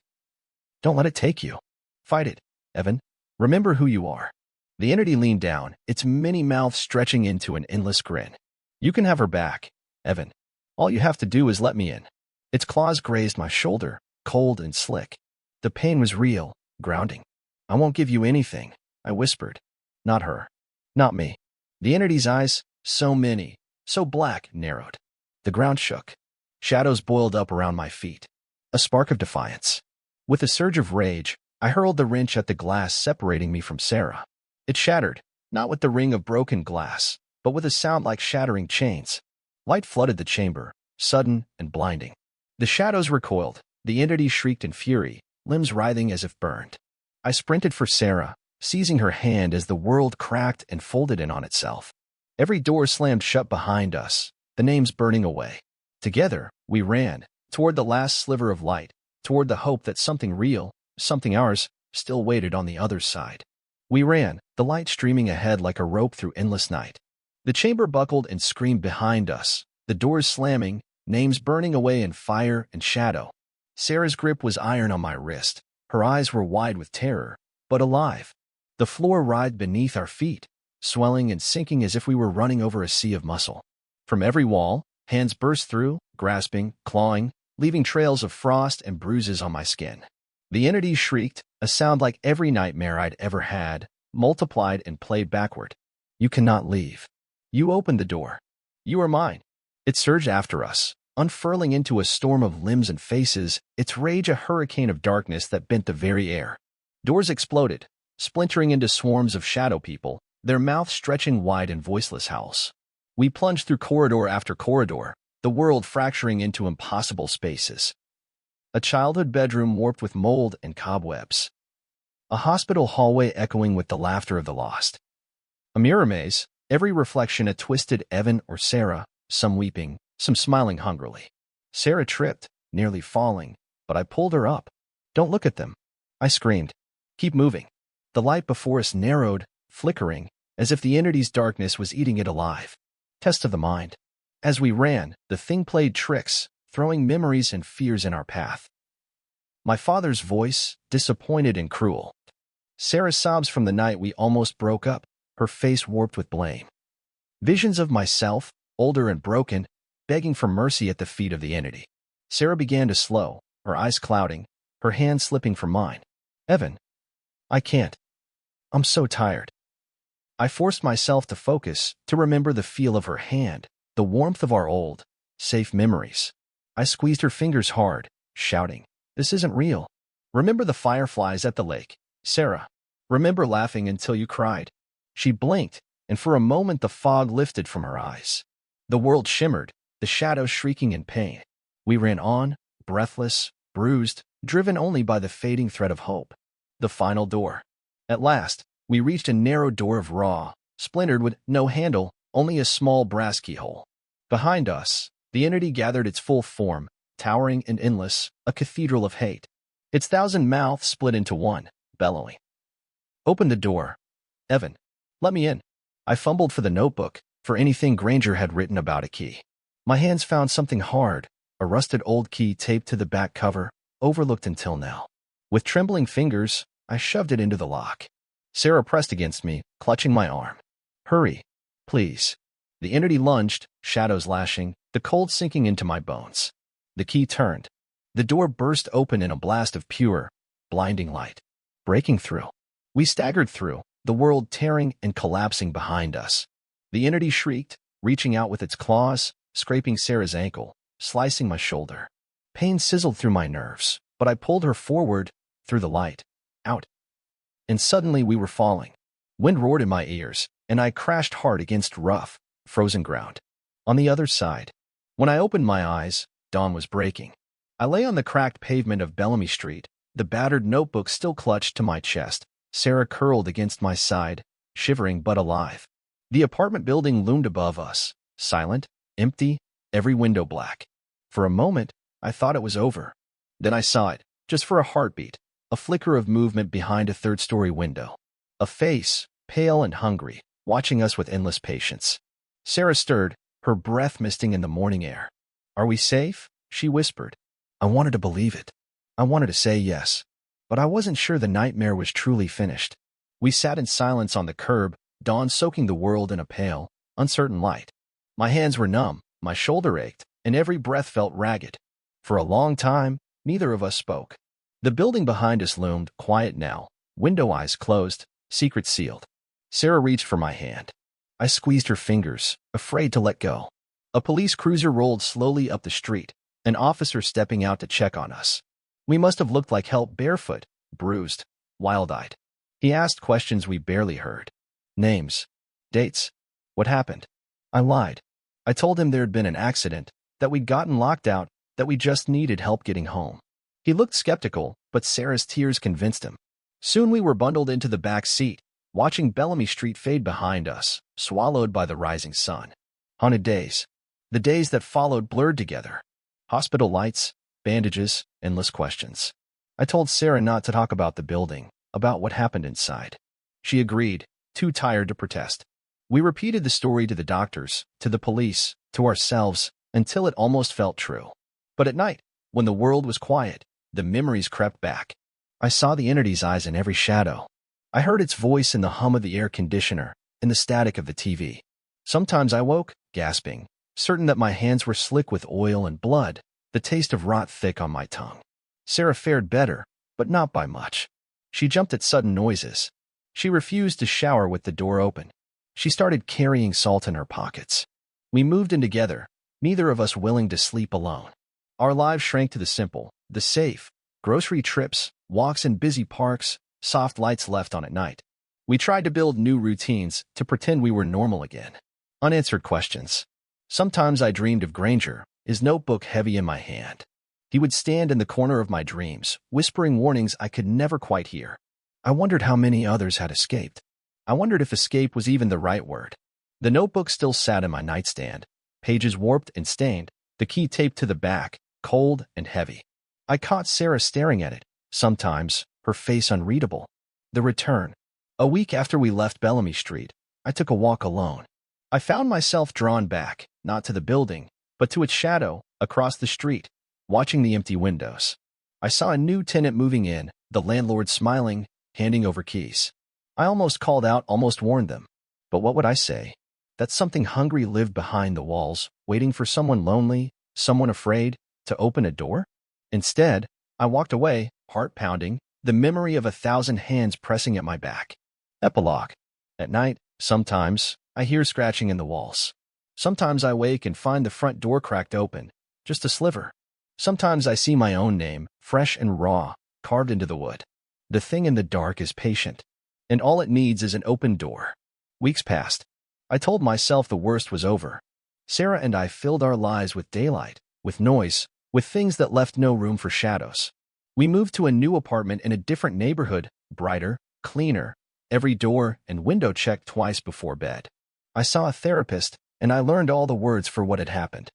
"Don't let it take you. Fight it, Evan. Remember who you are." The entity leaned down, its many mouths stretching into an endless grin. "You can have her back, Evan. All you have to do is let me in." Its claws grazed my shoulder, cold and slick. The pain was real, grounding. "I won't give you anything," I whispered. "Not her. Not me." The entity's eyes, so many, so black, narrowed. The ground shook. Shadows boiled up around my feet. A spark of defiance. With a surge of rage, I hurled the wrench at the glass separating me from Sarah. It shattered, not with the ring of broken glass, but with a sound like shattering chains. Light flooded the chamber, sudden and blinding. The shadows recoiled, the entity shrieked in fury, limbs writhing as if burned. I sprinted for Sarah, seizing her hand as the world cracked and folded in on itself. Every door slammed shut behind us, the names burning away. Together, we ran, toward the last sliver of light, toward the hope that something real, something ours, still waited on the other side. We ran, the light streaming ahead like a rope through endless night. The chamber buckled and screamed behind us, the doors slamming, names burning away in fire and shadow. Sarah's grip was iron on my wrist. Her eyes were wide with terror, but alive. The floor writhed beneath our feet, swelling and sinking as if we were running over a sea of muscle. From every wall, hands burst through, grasping, clawing, leaving trails of frost and bruises on my skin. The entity shrieked, a sound like every nightmare I'd ever had, multiplied and played backward. You cannot leave. You opened the door. You are mine. It surged after us, unfurling into a storm of limbs and faces, its rage a hurricane of darkness that bent the very air. Doors exploded, splintering into swarms of shadow people, their mouths stretching wide in voiceless howls. We plunged through corridor after corridor, the world fracturing into impossible spaces. A childhood bedroom warped with mold and cobwebs. A hospital hallway echoing with the laughter of the lost. A mirror maze, every reflection a twisted Evan or Sarah, some weeping, some smiling hungrily. Sarah tripped, nearly falling, but I pulled her up. Don't look at them, I screamed. Keep moving. The light before us narrowed, flickering, as if the entity's darkness was eating it alive. Test of the mind. As we ran, the thing played tricks, throwing memories and fears in our path. My father's voice, disappointed and cruel. Sarah's sobs from the night we almost broke up, her face warped with blame. Visions of myself, older and broken, begging for mercy at the feet of the entity. Sarah began to slow, her eyes clouding, her hand slipping from mine. Evan. I can't. I'm so tired. I forced myself to focus, to remember the feel of her hand, the warmth of our old, safe memories. I squeezed her fingers hard, shouting, this isn't real. Remember the fireflies at the lake, Sarah. Remember laughing until you cried. She blinked, and for a moment the fog lifted from her eyes. The world shimmered, the shadows shrieking in pain. We ran on, breathless, bruised, driven only by the fading thread of hope. The final door. At last, we reached a narrow door of raw, splintered with no handle, only a small brass keyhole. Behind us, the entity gathered its full form, towering and endless, a cathedral of hate. Its 1,000 mouths split into one, bellowing. Open the door. Evan. Let me in. I fumbled for the notebook, for anything Granger had written about a key. My hands found something hard, a rusted old key taped to the back cover, overlooked until now. With trembling fingers, I shoved it into the lock. Sarah pressed against me, clutching my arm. Hurry. Please. The entity lunged, shadows lashing, the cold sinking into my bones. The key turned. The door burst open in a blast of pure, blinding light. Breaking through. We staggered through, the world tearing and collapsing behind us. The entity shrieked, reaching out with its claws, scraping Sarah's ankle, slicing my shoulder. Pain sizzled through my nerves, but I pulled her forward, through the light, out. And suddenly we were falling. Wind roared in my ears, and I crashed hard against rough, frozen ground. On the other side, when I opened my eyes, dawn was breaking. I lay on the cracked pavement of Bellamy Street, the battered notebook still clutched to my chest, Sarah curled against my side, shivering but alive. The apartment building loomed above us, silent, empty, every window black. For a moment, I thought it was over. Then I saw it, just for a heartbeat, a flicker of movement behind a third-story window. A face, pale and hungry, watching us with endless patience. Sarah stirred, her breath misting in the morning air. Are we safe? She whispered. I wanted to believe it. I wanted to say yes. But I wasn't sure the nightmare was truly finished. We sat in silence on the curb, dawn soaking the world in a pale, uncertain light. My hands were numb, my shoulder ached, and every breath felt ragged. For a long time, neither of us spoke. The building behind us loomed, quiet now, window eyes closed, secret sealed. Sarah reached for my hand. I squeezed her fingers, afraid to let go. A police cruiser rolled slowly up the street, an officer stepping out to check on us. We must have looked like help, barefoot, bruised, wild-eyed. He asked questions we barely heard. Names. Dates. What happened? I lied. I told him there had been an accident, that we'd gotten locked out, that we just needed help getting home. He looked skeptical, but Sarah's tears convinced him. Soon we were bundled into the back seat, watching Bellamy Street fade behind us, swallowed by the rising sun. Haunted days. The days that followed blurred together. Hospital lights, bandages, endless questions. I told Sarah not to talk about the building, about what happened inside. She agreed, too tired to protest. We repeated the story to the doctors, to the police, to ourselves, until it almost felt true. But at night, when the world was quiet, the memories crept back. I saw the entity's eyes in every shadow. I heard its voice in the hum of the air conditioner, in the static of the TV. Sometimes I woke, gasping, certain that my hands were slick with oil and blood, the taste of rot thick on my tongue. Sarah fared better, but not by much. She jumped at sudden noises. She refused to shower with the door open. She started carrying salt in her pockets. We moved in together, neither of us willing to sleep alone. Our lives shrank to the simple, the safe, grocery trips, walks in busy parks, soft lights left on at night. We tried to build new routines to pretend we were normal again. Unanswered questions. Sometimes I dreamed of Granger, his notebook heavy in my hand. He would stand in the corner of my dreams, whispering warnings I could never quite hear. I wondered how many others had escaped. I wondered if escape was even the right word. The notebook still sat in my nightstand, pages warped and stained, the key taped to the back, cold and heavy. I caught Sarah staring at it, sometimes, her face unreadable. The return. A week after we left Bellamy Street, I took a walk alone. I found myself drawn back, not to the building, but to its shadow, across the street, watching the empty windows. I saw a new tenant moving in, the landlord smiling, handing over keys. I almost called out, almost warned them. But what would I say? That something hungry lived behind the walls, waiting for someone lonely, someone afraid, to open a door? Instead, I walked away, heart pounding, the memory of 1,000 hands pressing at my back. Epilogue. At night, sometimes, I hear scratching in the walls. Sometimes I wake and find the front door cracked open, just a sliver. Sometimes I see my own name, fresh and raw, carved into the wood. The thing in the dark is patient, and all it needs is an open door. Weeks passed. I told myself the worst was over. Sarah and I filled our lives with daylight, with noise, with things that left no room for shadows. We moved to a new apartment in a different neighborhood, brighter, cleaner, every door and window checked twice before bed. I saw a therapist, and I learned all the words for what had happened.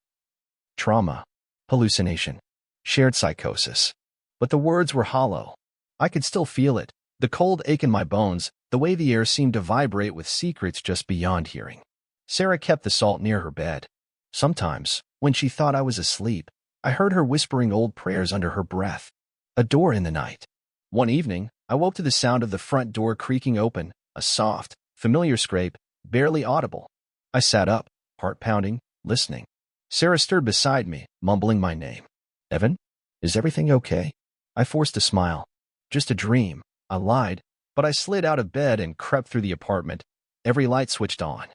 Trauma, hallucination, shared psychosis. But the words were hollow. I could still feel it, the cold ache in my bones, the way the air seemed to vibrate with secrets just beyond hearing. Sarah kept the salt near her bed. Sometimes, when she thought I was asleep, I heard her whispering old prayers under her breath. A door in the night. One evening, I woke to the sound of the front door creaking open, a soft, familiar scrape, barely audible. I sat up, heart pounding, listening. Sarah stirred beside me, mumbling my name. Evan? Is everything okay? I forced a smile. Just a dream, I lied, but I slid out of bed and crept through the apartment, every light switched on.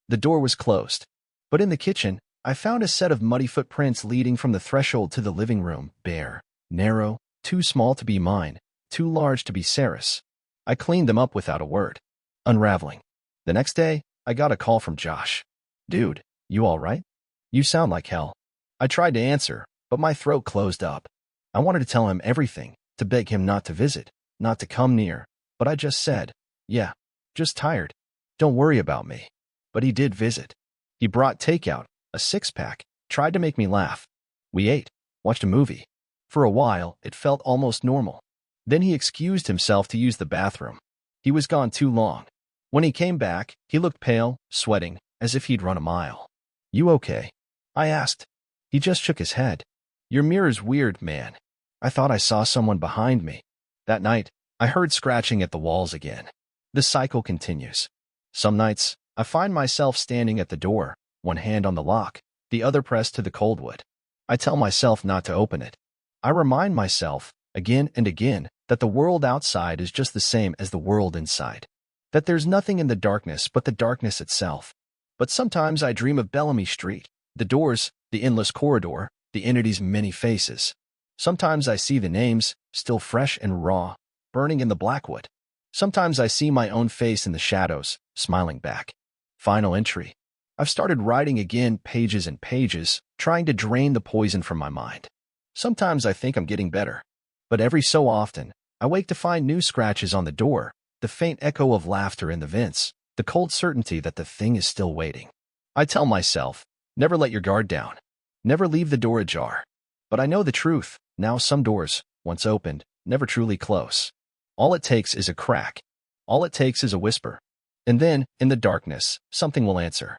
The door was closed. But in the kitchen, I found a set of muddy footprints leading from the threshold to the living room, bare, narrow, too small to be mine, too large to be Sarah's. I cleaned them up without a word. Unraveling. The next day, I got a call from Josh. Dude, you all right? You sound like hell. I tried to answer, but my throat closed up. I wanted to tell him everything, to beg him not to visit, not to come near, but I just said, yeah, just tired. Don't worry about me. But he did visit. He brought takeout, a six-pack, tried to make me laugh. We ate, watched a movie. For a while, it felt almost normal. Then he excused himself to use the bathroom. He was gone too long. When he came back, he looked pale, sweating, as if he'd run a mile. You okay? I asked. He just shook his head. Your mirror's weird, man. I thought I saw someone behind me. That night, I heard scratching at the walls again. The cycle continues. Some nights, I find myself standing at the door, one hand on the lock, the other pressed to the cold wood. I tell myself not to open it. I remind myself, again and again, that the world outside is just the same as the world inside. That there's nothing in the darkness but the darkness itself. But sometimes I dream of Bellamy Street, the doors, the endless corridor, the entity's many faces. Sometimes I see the names, still fresh and raw, burning in the blackwood. Sometimes I see my own face in the shadows, smiling back. Final entry. I've started writing again, pages and pages, trying to drain the poison from my mind. Sometimes I think I'm getting better. But every so often, I wake to find new scratches on the door, the faint echo of laughter in the vents, the cold certainty that the thing is still waiting. I tell myself, Never let your guard down. Never leave the door ajar. But I know the truth. Now some doors, once opened, never truly close. All it takes is a crack. All it takes is a whisper. And then, in the darkness, something will answer.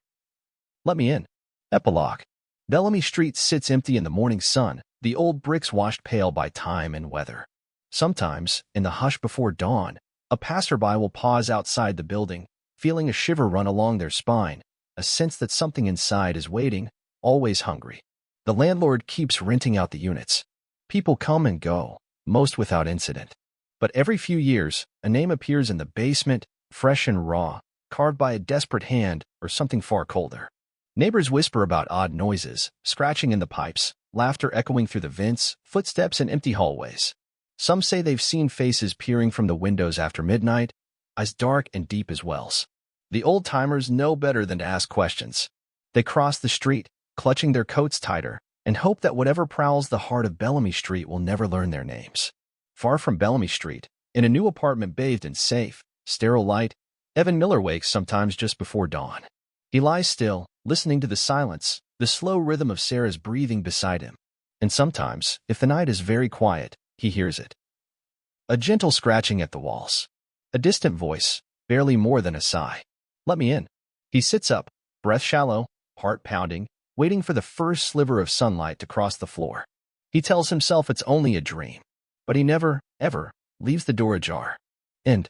Let me in. Epilogue. Bellamy Street sits empty in the morning sun, the old bricks washed pale by time and weather. Sometimes, in the hush before dawn, a passerby will pause outside the building, feeling a shiver run along their spine, a sense that something inside is waiting, always hungry. The landlord keeps renting out the units. People come and go, most without incident. But every few years, a name appears in the basement, fresh and raw, carved by a desperate hand or something far colder. Neighbors whisper about odd noises, scratching in the pipes, laughter echoing through the vents, footsteps in empty hallways. Some say they've seen faces peering from the windows after midnight, eyes dark and deep as wells. The old-timers know better than to ask questions. They cross the street, clutching their coats tighter, and hope that whatever prowls the heart of Bellamy Street will never learn their names. Far from Bellamy Street, in a new apartment bathed in safe, sterile light, Evan Miller wakes sometimes just before dawn. He lies still, listening to the silence, the slow rhythm of Sarah's breathing beside him. And sometimes, if the night is very quiet, he hears it. A gentle scratching at the walls. A distant voice, barely more than a sigh. Let me in. He sits up, breath shallow, heart pounding, waiting for the first sliver of sunlight to cross the floor. He tells himself it's only a dream. But he never, ever, leaves the door ajar. And